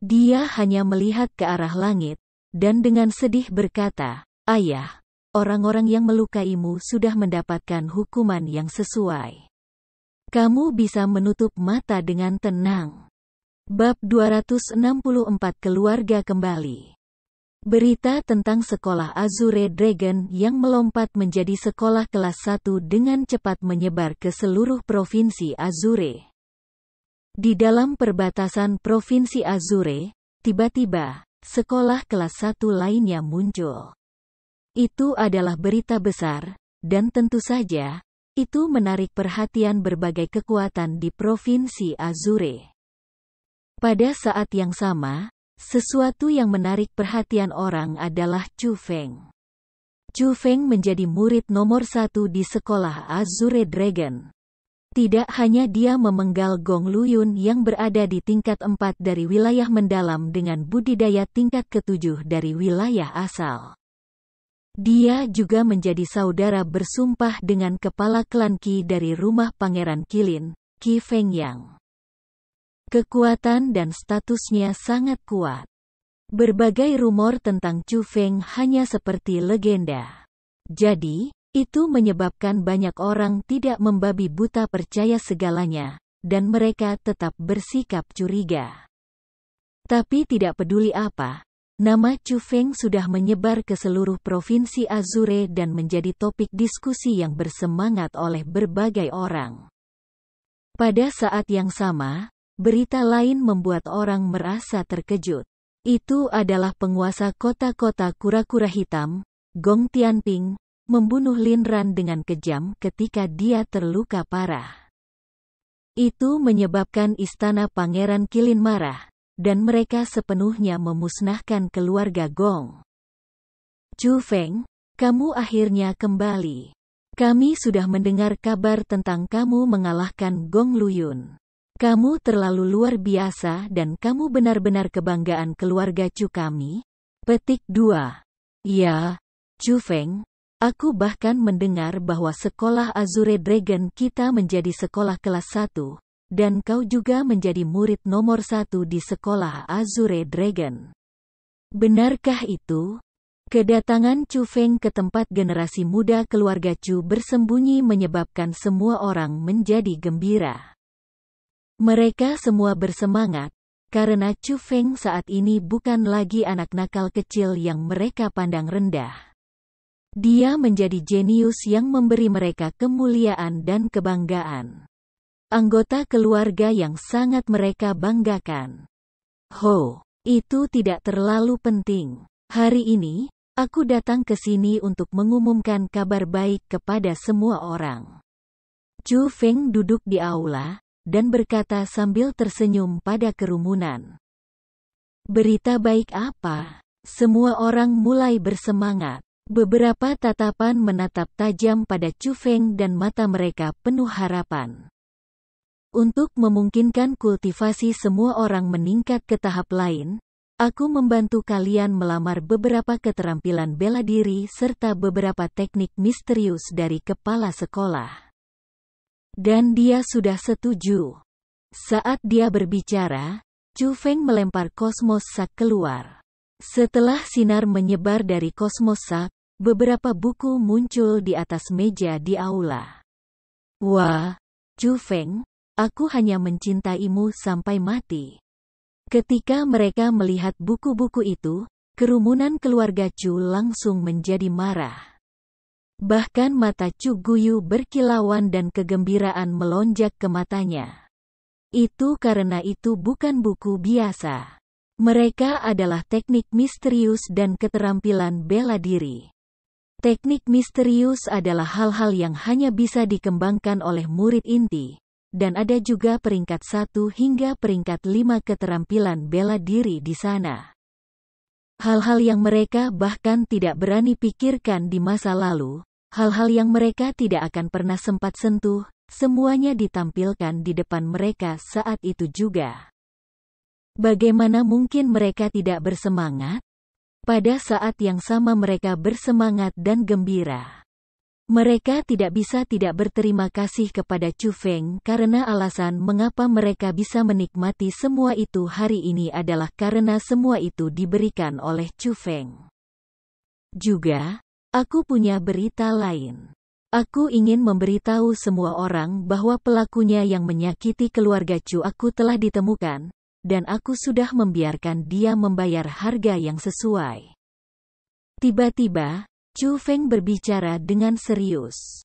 Dia hanya melihat ke arah langit, dan dengan sedih berkata, "Ayah, orang-orang yang melukaimu sudah mendapatkan hukuman yang sesuai. Kamu bisa menutup mata dengan tenang." Bab 264 Keluarga Kembali. Berita tentang sekolah Azure Dragon yang melompat menjadi sekolah kelas 1 dengan cepat menyebar ke seluruh provinsi Azure. Di dalam perbatasan provinsi Azure, tiba-tiba, sekolah kelas 1 lainnya muncul. Itu adalah berita besar, dan tentu saja, itu menarik perhatian berbagai kekuatan di provinsi Azure. Pada saat yang sama, sesuatu yang menarik perhatian orang adalah Chu Feng. Chu Feng menjadi murid nomor 1 di sekolah Azure Dragon. Tidak hanya dia memenggal Gong Luyun yang berada di tingkat 4 dari wilayah mendalam dengan budidaya tingkat ke-7 dari wilayah asal. Dia juga menjadi saudara bersumpah dengan kepala klan Qi dari rumah Pangeran Qilin, Qi Fengyang. Kekuatan dan statusnya sangat kuat. Berbagai rumor tentang Chu Feng hanya seperti legenda. Jadi, itu menyebabkan banyak orang tidak membabi buta percaya segalanya, dan mereka tetap bersikap curiga. Tapi tidak peduli apa, nama Chu Feng sudah menyebar ke seluruh provinsi Azure dan menjadi topik diskusi yang bersemangat oleh berbagai orang. Pada saat yang sama, berita lain membuat orang merasa terkejut. Itu adalah penguasa kota-kota kura-kura hitam, Gong Tianping, membunuh Lin Ran dengan kejam ketika dia terluka parah. Itu menyebabkan istana Pangeran Qilin marah, dan mereka sepenuhnya memusnahkan keluarga Gong. Chu Feng, kamu akhirnya kembali. Kami sudah mendengar kabar tentang kamu mengalahkan Gong Luyun. Kamu terlalu luar biasa dan kamu benar-benar kebanggaan keluarga Chu kami. Petik 2. Ya, Chu Feng. Aku bahkan mendengar bahwa sekolah Azure Dragon kita menjadi sekolah kelas 1, dan kau juga menjadi murid nomor 1 di sekolah Azure Dragon. Benarkah itu? Kedatangan Chu Feng ke tempat generasi muda keluarga Chu bersembunyi menyebabkan semua orang menjadi gembira. Mereka semua bersemangat, karena Chu Feng saat ini bukan lagi anak nakal kecil yang mereka pandang rendah. Dia menjadi jenius yang memberi mereka kemuliaan dan kebanggaan. Anggota keluarga yang sangat mereka banggakan. Ho, itu tidak terlalu penting. Hari ini, aku datang ke sini untuk mengumumkan kabar baik kepada semua orang. Chu Feng duduk di aula, dan berkata sambil tersenyum pada kerumunan. Berita baik apa? Semua orang mulai bersemangat. Beberapa tatapan menatap tajam pada Chu Feng dan mata mereka penuh harapan. Untuk memungkinkan kultivasi semua orang meningkat ke tahap lain, aku membantu kalian melamar beberapa keterampilan bela diri serta beberapa teknik misterius dari kepala sekolah. Dan dia sudah setuju. Saat dia berbicara, Chu Feng melempar kosmos sak keluar. Setelah sinar menyebar dari kosmos sak, beberapa buku muncul di atas meja di aula. Wah, Chu Feng, aku hanya mencintaimu sampai mati. Ketika mereka melihat buku-buku itu, kerumunan keluarga Chu langsung menjadi marah. Bahkan mata Chu Guyu berkilauan dan kegembiraan melonjak ke matanya. Itu karena itu bukan buku biasa. Mereka adalah teknik misterius dan keterampilan bela diri. Teknik misterius adalah hal-hal yang hanya bisa dikembangkan oleh murid inti, dan ada juga peringkat 1 hingga peringkat 5 keterampilan bela diri di sana. Hal-hal yang mereka bahkan tidak berani pikirkan di masa lalu, hal-hal yang mereka tidak akan pernah sempat sentuh, semuanya ditampilkan di depan mereka saat itu juga. Bagaimana mungkin mereka tidak bersemangat? Pada saat yang sama mereka bersemangat dan gembira. Mereka tidak bisa tidak berterima kasih kepada Chu Feng karena alasan mengapa mereka bisa menikmati semua itu hari ini adalah karena semua itu diberikan oleh Chu Feng. Juga, aku punya berita lain. Aku ingin memberitahu semua orang bahwa pelakunya yang menyakiti keluarga Chu aku telah ditemukan, dan aku sudah membiarkan dia membayar harga yang sesuai. Tiba-tiba, Chu Feng berbicara dengan serius.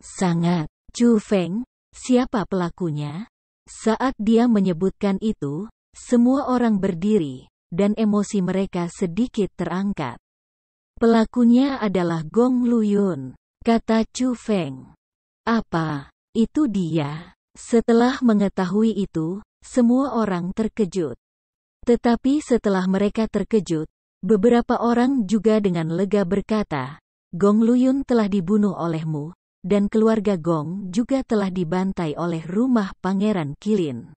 Sangat. Chu Feng, siapa pelakunya? Saat dia menyebutkan itu, semua orang berdiri, dan emosi mereka sedikit terangkat. Pelakunya adalah Gong Luyun, kata Chu Feng. Apa? Itu dia. Setelah mengetahui itu, semua orang terkejut. Tetapi setelah mereka terkejut, beberapa orang juga dengan lega berkata, Gong Luyun telah dibunuh olehmu, dan keluarga Gong juga telah dibantai oleh rumah Pangeran Qilin.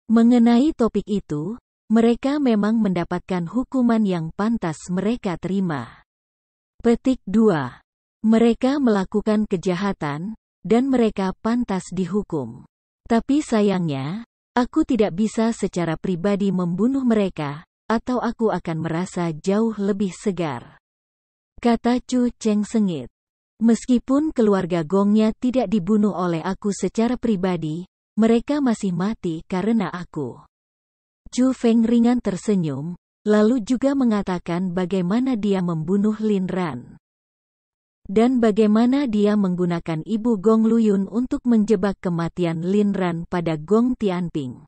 Mengenai topik itu, mereka memang mendapatkan hukuman yang pantas mereka terima. Petik 2. Mereka melakukan kejahatan, dan mereka pantas dihukum. Tapi sayangnya, aku tidak bisa secara pribadi membunuh mereka, atau aku akan merasa jauh lebih segar. Kata Chu Cheng sengit. Meskipun keluarga Gongnya tidak dibunuh oleh aku secara pribadi, mereka masih mati karena aku. Chu Feng ringan tersenyum, lalu juga mengatakan bagaimana dia membunuh Lin Ran. Dan bagaimana dia menggunakan ibu Gong Luyun untuk menjebak kematian Lin Ran pada Gong Tianping.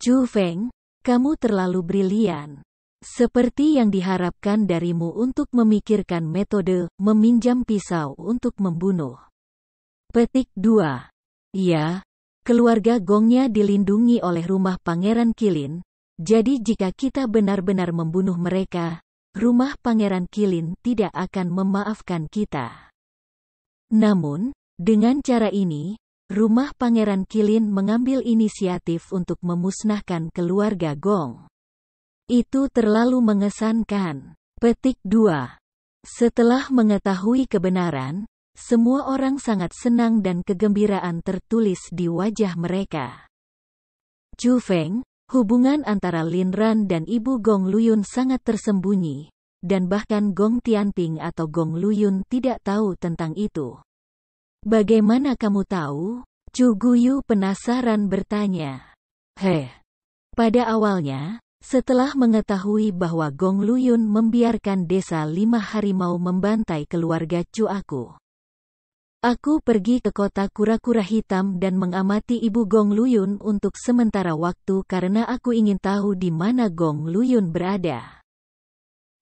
Chu Feng, kamu terlalu brilian. Seperti yang diharapkan darimu untuk memikirkan metode meminjam pisau untuk membunuh. Petik 2. Ya, keluarga Gongnya dilindungi oleh rumah Pangeran Qilin, jadi jika kita benar-benar membunuh mereka, rumah Pangeran Qilin tidak akan memaafkan kita. Namun, dengan cara ini, rumah Pangeran Qilin mengambil inisiatif untuk memusnahkan keluarga Gong. Itu terlalu mengesankan. Petik 2. Setelah mengetahui kebenaran, semua orang sangat senang dan kegembiraan tertulis di wajah mereka. Chu Feng, hubungan antara Lin Ran dan ibu Gong Luyun sangat tersembunyi, dan bahkan Gong Tianping atau Gong Luyun tidak tahu tentang itu. Bagaimana kamu tahu? Chu Guyu penasaran bertanya. Pada awalnya, setelah mengetahui bahwa Gong Luyun membiarkan desa 5 harimau membantai keluarga Chu aku pergi ke kota kura-kura hitam dan mengamati ibu Gong Luyun untuk sementara waktu karena aku ingin tahu di mana Gong Luyun berada.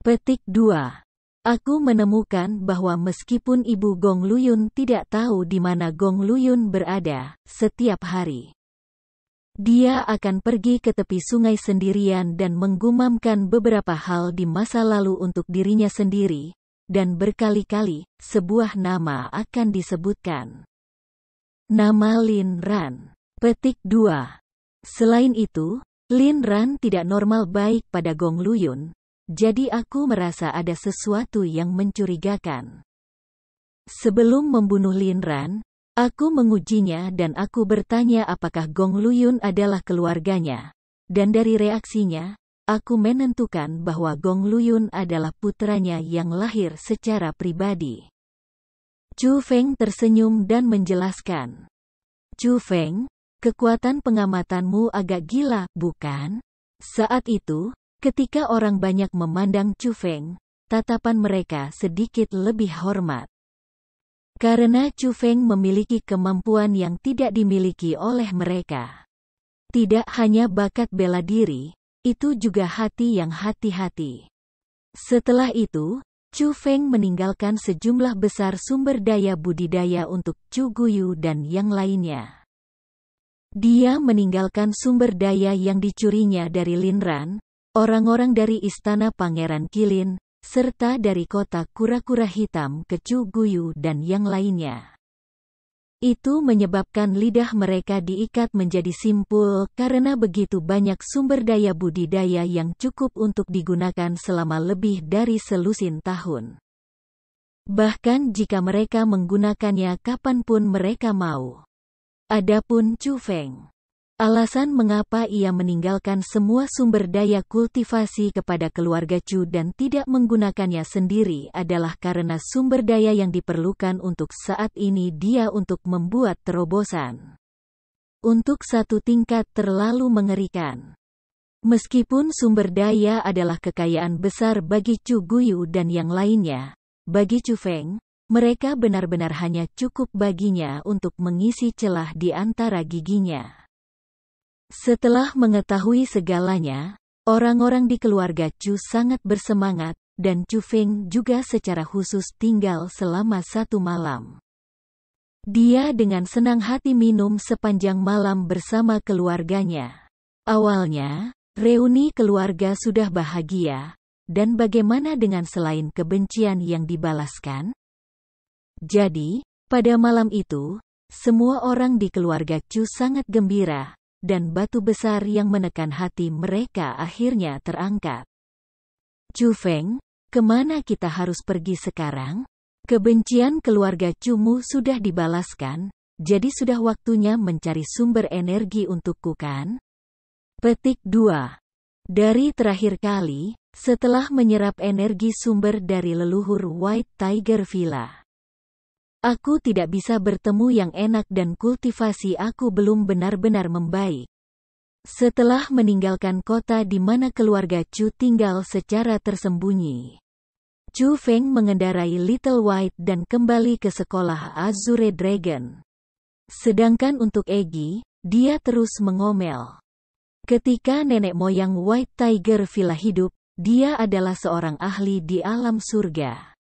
Petik 2. Aku menemukan bahwa meskipun ibu Gong Luyun tidak tahu di mana Gong Luyun berada, setiap hari dia akan pergi ke tepi sungai sendirian dan menggumamkan beberapa hal di masa lalu untuk dirinya sendiri, dan berkali-kali, sebuah nama akan disebutkan. Nama Lin Ran. Petik 2. Selain itu, Lin Ran tidak normal baik pada Gong Luyun, jadi aku merasa ada sesuatu yang mencurigakan. Sebelum membunuh Lin Ran, aku mengujinya dan aku bertanya apakah Gong Luyun adalah keluarganya, dan dari reaksinya, aku menentukan bahwa Gong Luyun adalah putranya yang lahir secara pribadi. Chu Feng tersenyum dan menjelaskan. Chu Feng, kekuatan pengamatanmu agak gila, bukan? Saat itu, ketika orang banyak memandang Chu Feng, tatapan mereka sedikit lebih hormat. Karena Chu Feng memiliki kemampuan yang tidak dimiliki oleh mereka. Tidak hanya bakat bela diri, itu juga hati yang hati-hati. Setelah itu, Chu Feng meninggalkan sejumlah besar sumber daya budidaya untuk Chu Guyu dan yang lainnya. Dia meninggalkan sumber daya yang dicurinya dari Lin Ran, orang-orang dari Istana Pangeran Qilin, serta dari kota kura-kura hitam ke Chu Guyu dan yang lainnya. Itu menyebabkan lidah mereka diikat menjadi simpul karena begitu banyak sumber daya budidaya yang cukup untuk digunakan selama lebih dari selusin tahun. Bahkan jika mereka menggunakannya kapanpun mereka mau. Adapun Chu Feng, alasan mengapa ia meninggalkan semua sumber daya kultivasi kepada keluarga Chu dan tidak menggunakannya sendiri adalah karena sumber daya yang diperlukan untuk saat ini dia untuk membuat terobosan. Untuk satu tingkat terlalu mengerikan. Meskipun sumber daya adalah kekayaan besar bagi Chu Guyu dan yang lainnya, bagi Chu Feng, mereka benar-benar hanya cukup baginya untuk mengisi celah di antara giginya. Setelah mengetahui segalanya, orang-orang di keluarga Chu sangat bersemangat, dan Chu Feng juga secara khusus tinggal selama 1 malam. Dia dengan senang hati minum sepanjang malam bersama keluarganya. Awalnya, reuni keluarga sudah bahagia, dan bagaimana dengan selain kebencian yang dibalaskan? Jadi, pada malam itu, semua orang di keluarga Chu sangat gembira, dan batu besar yang menekan hati mereka akhirnya terangkat. Chu Feng, kemana kita harus pergi sekarang? Kebencian keluarga Chu-mu sudah dibalaskan, jadi sudah waktunya mencari sumber energi untukku kan? Petik 2. Dari terakhir kali, setelah menyerap energi sumber dari leluhur White Tiger Villa. Aku tidak bisa bertemu yang enak dan kultivasi aku belum benar-benar membaik. Setelah meninggalkan kota di mana keluarga Chu tinggal secara tersembunyi, Chu Feng mengendarai Little White dan kembali ke sekolah Azure Dragon. Sedangkan untuk Egi, dia terus mengomel. Ketika nenek moyang White Tiger Villa hidup, dia adalah seorang ahli di alam surga.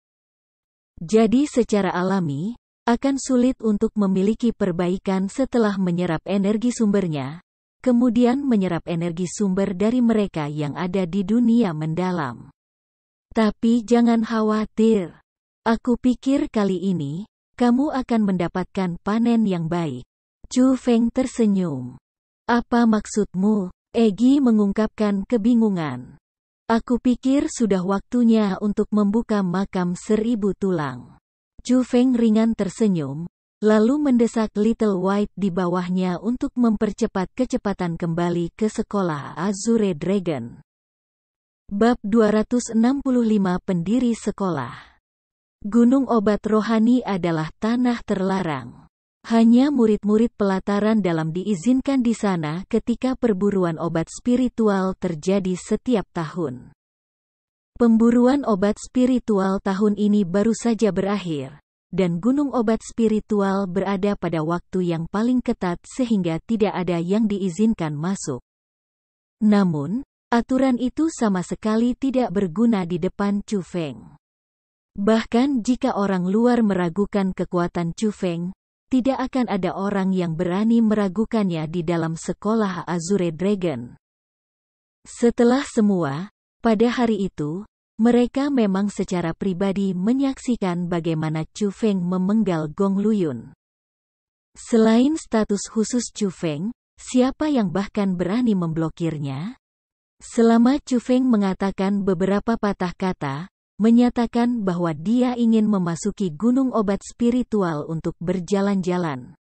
Jadi secara alami, akan sulit untuk memiliki perbaikan setelah menyerap energi sumbernya, kemudian menyerap energi sumber dari mereka yang ada di dunia mendalam. Tapi jangan khawatir. Aku pikir kali ini, kamu akan mendapatkan panen yang baik. Chu Feng tersenyum. Apa maksudmu? Egi mengungkapkan kebingungan. Aku pikir sudah waktunya untuk membuka makam 1000 tulang. Chu Feng ringan tersenyum, lalu mendesak Little White di bawahnya untuk mempercepat kecepatan kembali ke sekolah Azure Dragon. Bab 265 Pendiri Sekolah. Gunung Obat Rohani adalah tanah terlarang. Hanya murid-murid pelataran dalam diizinkan di sana ketika perburuan obat spiritual terjadi setiap tahun. Pemburuan obat spiritual tahun ini baru saja berakhir, dan gunung obat spiritual berada pada waktu yang paling ketat sehingga tidak ada yang diizinkan masuk. Namun, aturan itu sama sekali tidak berguna di depan Chu Feng. Bahkan jika orang luar meragukan kekuatan Chu Feng, tidak akan ada orang yang berani meragukannya di dalam sekolah Azure Dragon. Setelah semua, pada hari itu, mereka memang secara pribadi menyaksikan bagaimana Chu Feng memenggal Gong Luyun. Selain status khusus Chu Feng, siapa yang bahkan berani memblokirnya? Selama Chu Feng mengatakan beberapa patah kata, menyatakan bahwa dia ingin memasuki gunung obat spiritual untuk berjalan-jalan.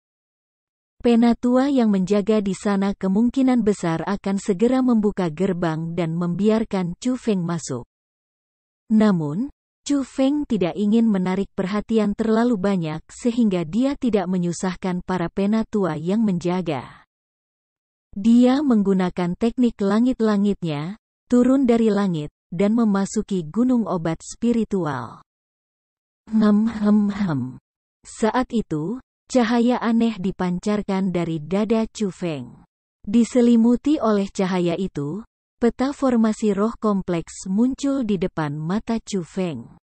Penatua yang menjaga di sana kemungkinan besar akan segera membuka gerbang dan membiarkan Chu Feng masuk. Namun, Chu Feng tidak ingin menarik perhatian terlalu banyak sehingga dia tidak menyusahkan para penatua yang menjaga. Dia menggunakan teknik langit-langitnya, turun dari langit, dan memasuki gunung obat spiritual. Saat itu, cahaya aneh dipancarkan dari dada Chu Feng. Diselimuti oleh cahaya itu, peta formasi roh kompleks muncul di depan mata Chu Feng.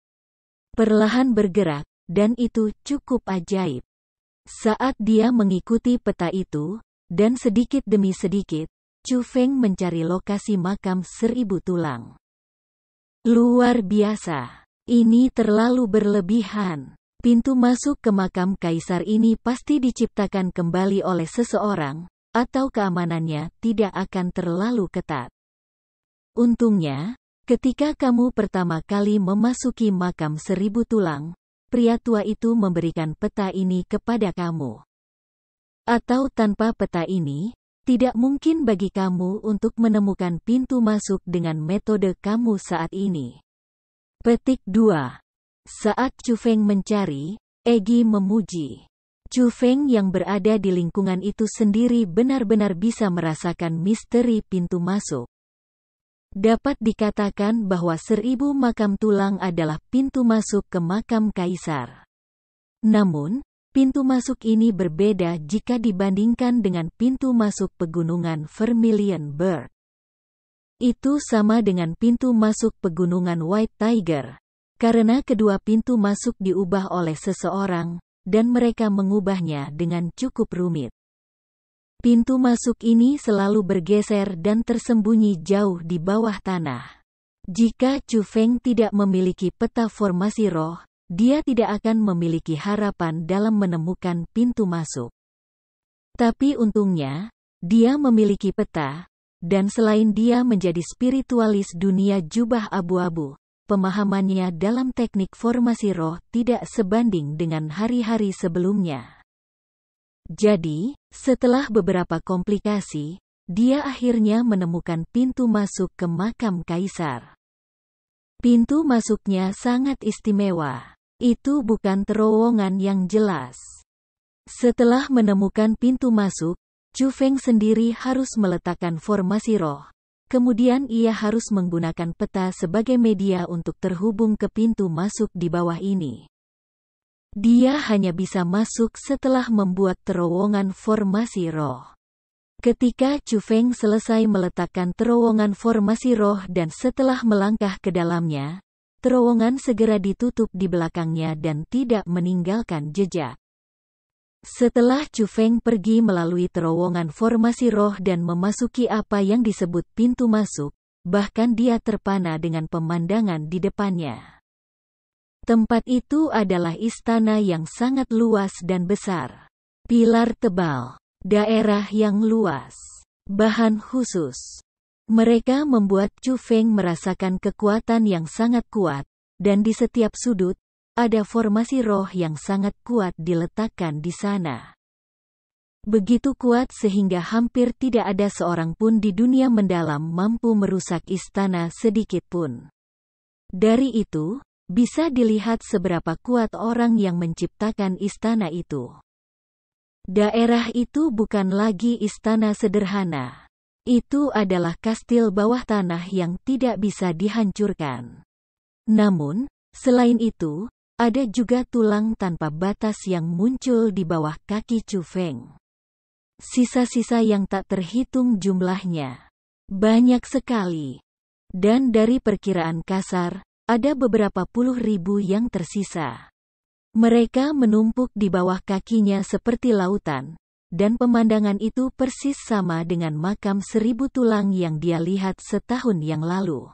Perlahan bergerak, dan itu cukup ajaib. Saat dia mengikuti peta itu, dan sedikit demi sedikit, Chu Feng mencari lokasi makam 1000 tulang. Luar biasa. Ini terlalu berlebihan. Pintu masuk ke makam kaisar ini pasti diciptakan kembali oleh seseorang, atau keamanannya tidak akan terlalu ketat. Untungnya, ketika kamu pertama kali memasuki makam 1000 tulang, pria tua itu memberikan peta ini kepada kamu. Atau tanpa peta ini, tidak mungkin bagi kamu untuk menemukan pintu masuk dengan metode kamu saat ini. Petik 2. Saat Chu Feng mencari, Egi memuji. Chu Feng yang berada di lingkungan itu sendiri benar-benar bisa merasakan misteri pintu masuk. Dapat dikatakan bahwa 1000 makam tulang adalah pintu masuk ke makam kaisar. Namun, pintu masuk ini berbeda jika dibandingkan dengan pintu masuk pegunungan Vermilion Berg. Itu sama dengan pintu masuk pegunungan White Tiger, karena kedua pintu masuk diubah oleh seseorang, dan mereka mengubahnya dengan cukup rumit. Pintu masuk ini selalu bergeser dan tersembunyi jauh di bawah tanah. Jika Chu Feng tidak memiliki peta formasi roh, dia tidak akan memiliki harapan dalam menemukan pintu masuk. Tapi untungnya, dia memiliki peta, dan selain dia menjadi spiritualis dunia jubah abu-abu, pemahamannya dalam teknik formasi roh tidak sebanding dengan hari-hari sebelumnya. Jadi, setelah beberapa komplikasi, dia akhirnya menemukan pintu masuk ke makam kaisar. Pintu masuknya sangat istimewa. Itu bukan terowongan yang jelas. Setelah menemukan pintu masuk, Chu Feng sendiri harus meletakkan formasi roh. Kemudian ia harus menggunakan peta sebagai media untuk terhubung ke pintu masuk di bawah ini. Dia hanya bisa masuk setelah membuat terowongan formasi roh. Ketika Chu Feng selesai meletakkan terowongan formasi roh dan setelah melangkah ke dalamnya, terowongan segera ditutup di belakangnya dan tidak meninggalkan jejak. Setelah Chu Feng pergi melalui terowongan formasi roh dan memasuki apa yang disebut pintu masuk, bahkan dia terpana dengan pemandangan di depannya. Tempat itu adalah istana yang sangat luas dan besar. Pilar tebal, daerah yang luas, bahan khusus. Mereka membuat Chu Feng merasakan kekuatan yang sangat kuat, dan di setiap sudut, ada formasi roh yang sangat kuat diletakkan di sana. Begitu kuat sehingga hampir tidak ada seorang pun di dunia mendalam mampu merusak istana sedikit pun. Dari itu, bisa dilihat seberapa kuat orang yang menciptakan istana itu. Daerah itu bukan lagi istana sederhana. Itu adalah kastil bawah tanah yang tidak bisa dihancurkan. Namun, selain itu, ada juga tulang tanpa batas yang muncul di bawah kaki Chu Feng. Sisa-sisa yang tak terhitung jumlahnya. Banyak sekali. Dan dari perkiraan kasar, ada beberapa puluh ribu yang tersisa. Mereka menumpuk di bawah kakinya seperti lautan, dan pemandangan itu persis sama dengan makam 1000 tulang yang dia lihat setahun yang lalu.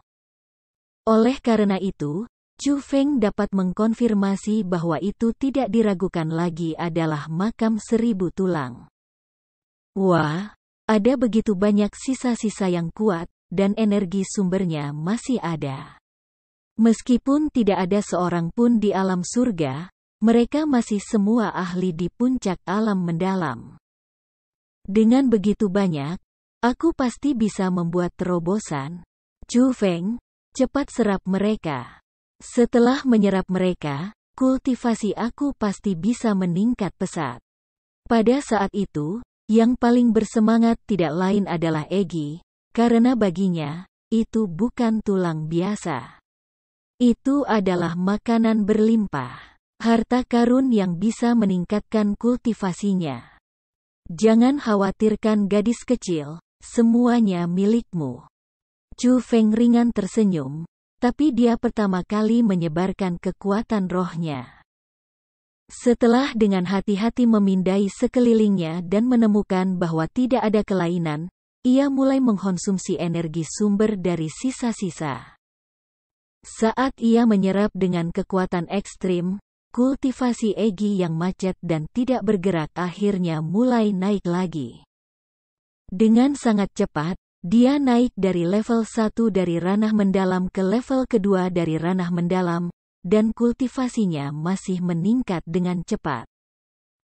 Oleh karena itu, Chu Feng dapat mengkonfirmasi bahwa itu tidak diragukan lagi adalah makam 1000 tulang. Wah, ada begitu banyak sisa-sisa yang kuat, dan energi sumbernya masih ada. Meskipun tidak ada seorang pun di alam surga, mereka masih semua ahli di puncak alam mendalam. Dengan begitu banyak, aku pasti bisa membuat terobosan. Chu Feng, cepat serap mereka. Setelah menyerap mereka, kultivasi aku pasti bisa meningkat pesat. Pada saat itu, yang paling bersemangat tidak lain adalah Egi, karena baginya, itu bukan tulang biasa. Itu adalah makanan berlimpah. harta karun yang bisa meningkatkan kultivasinya. Jangan khawatirkan gadis kecil, semuanya milikmu. Chu Feng ringan tersenyum, tapi dia pertama kali menyebarkan kekuatan rohnya. Setelah dengan hati-hati memindai sekelilingnya dan menemukan bahwa tidak ada kelainan, ia mulai mengkonsumsi energi sumber dari sisa-sisa. Saat ia menyerap dengan kekuatan ekstrim, kultivasi Egi yang macet dan tidak bergerak akhirnya mulai naik lagi. Dengan sangat cepat, dia naik dari level 1 dari ranah mendalam ke level kedua dari ranah mendalam, dan kultivasinya masih meningkat dengan cepat.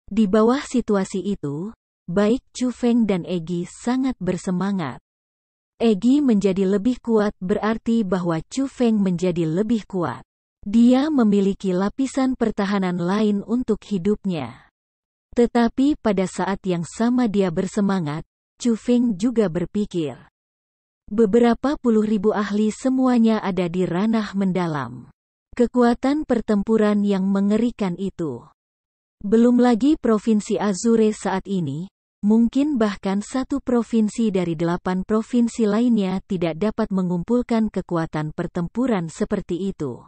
Di bawah situasi itu, baik Chu Feng dan Egi sangat bersemangat. Egi menjadi lebih kuat berarti bahwa Chu Feng menjadi lebih kuat. Dia memiliki lapisan pertahanan lain untuk hidupnya. Tetapi pada saat yang sama dia bersemangat, Chu Feng juga berpikir. Beberapa puluh ribu ahli semuanya ada di ranah mendalam. Kekuatan pertempuran yang mengerikan itu. Belum lagi Provinsi Azure saat ini, mungkin bahkan satu provinsi dari 8 provinsi lainnya tidak dapat mengumpulkan kekuatan pertempuran seperti itu.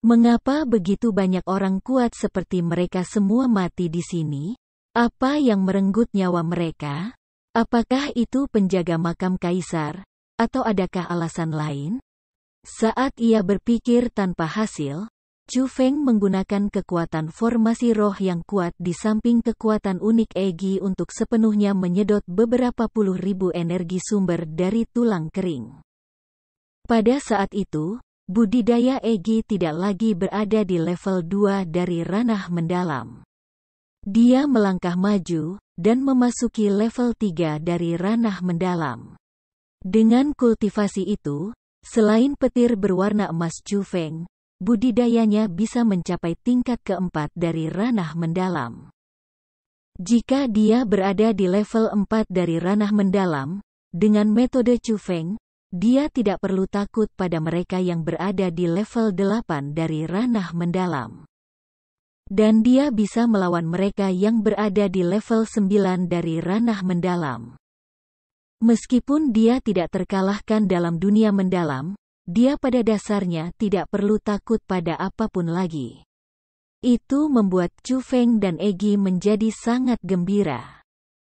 Mengapa begitu banyak orang kuat seperti mereka semua mati di sini? Apa yang merenggut nyawa mereka? Apakah itu penjaga makam kaisar? Atau adakah alasan lain? Saat ia berpikir tanpa hasil, Chu Feng menggunakan kekuatan formasi roh yang kuat di samping kekuatan unik Egi untuk sepenuhnya menyedot beberapa puluh ribu energi sumber dari tulang kering. Pada saat itu, budidaya Egi tidak lagi berada di level 2 dari ranah mendalam. Dia melangkah maju, dan memasuki level 3 dari ranah mendalam. Dengan kultivasi itu, selain petir berwarna emas Chu Feng, budidayanya bisa mencapai tingkat keempat dari ranah mendalam. Jika dia berada di level 4 dari ranah mendalam, dengan metode Chu Feng, dia tidak perlu takut pada mereka yang berada di level 8 dari ranah mendalam. Dan dia bisa melawan mereka yang berada di level 9 dari ranah mendalam. Meskipun dia tidak terkalahkan dalam dunia mendalam, dia pada dasarnya tidak perlu takut pada apapun lagi. Itu membuat Chu Feng dan Egi menjadi sangat gembira.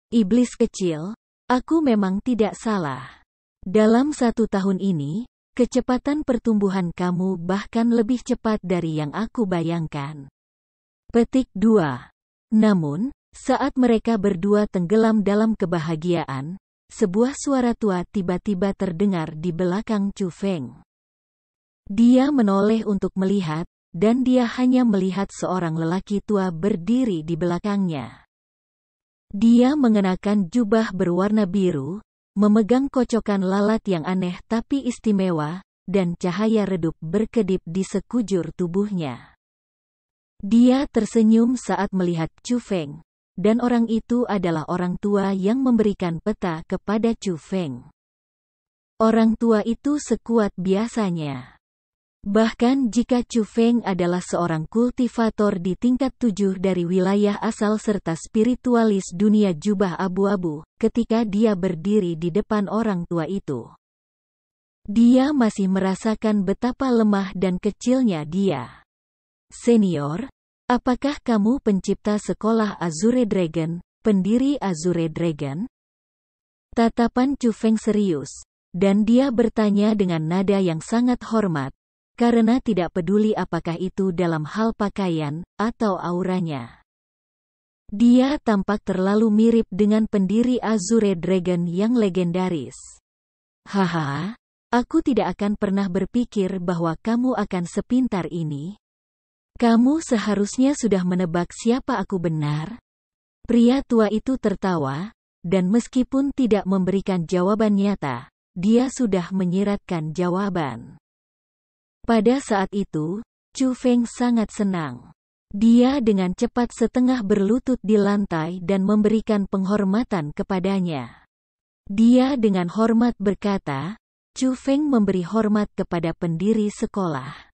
Iblis kecil, aku memang tidak salah. Dalam 1 tahun ini, kecepatan pertumbuhan kamu bahkan lebih cepat dari yang aku bayangkan. Petik 2. Namun, saat mereka berdua tenggelam dalam kebahagiaan, sebuah suara tua tiba-tiba terdengar di belakang Chu Feng. Dia menoleh untuk melihat, dan dia hanya melihat seorang lelaki tua berdiri di belakangnya. Dia mengenakan jubah berwarna biru, memegang kocokan lalat yang aneh tapi istimewa, dan cahaya redup berkedip di sekujur tubuhnya. Dia tersenyum saat melihat Chu Feng. Dan orang itu adalah orang tua yang memberikan peta kepada Chu Feng. Orang tua itu sekuat biasanya. Bahkan jika Chu Feng adalah seorang kultivator di tingkat 7 dari wilayah asal serta spiritualis dunia jubah abu-abu, ketika dia berdiri di depan orang tua itu, dia masih merasakan betapa lemah dan kecilnya dia. Senior, apakah kamu pencipta sekolah Azure Dragon, pendiri Azure Dragon? Tatapan Chu Feng serius, dan dia bertanya dengan nada yang sangat hormat, karena tidak peduli apakah itu dalam hal pakaian, atau auranya. Dia tampak terlalu mirip dengan pendiri Azure Dragon yang legendaris. Haha, aku tidak akan pernah berpikir bahwa kamu akan sepintar ini. Kamu seharusnya sudah menebak siapa aku benar. Pria tua itu tertawa, dan meskipun tidak memberikan jawaban nyata, dia sudah menyiratkan jawaban. Pada saat itu, Chu Feng sangat senang. Dia dengan cepat setengah berlutut di lantai dan memberikan penghormatan kepadanya. Dia dengan hormat berkata, Chu Feng memberi hormat kepada pendiri sekolah.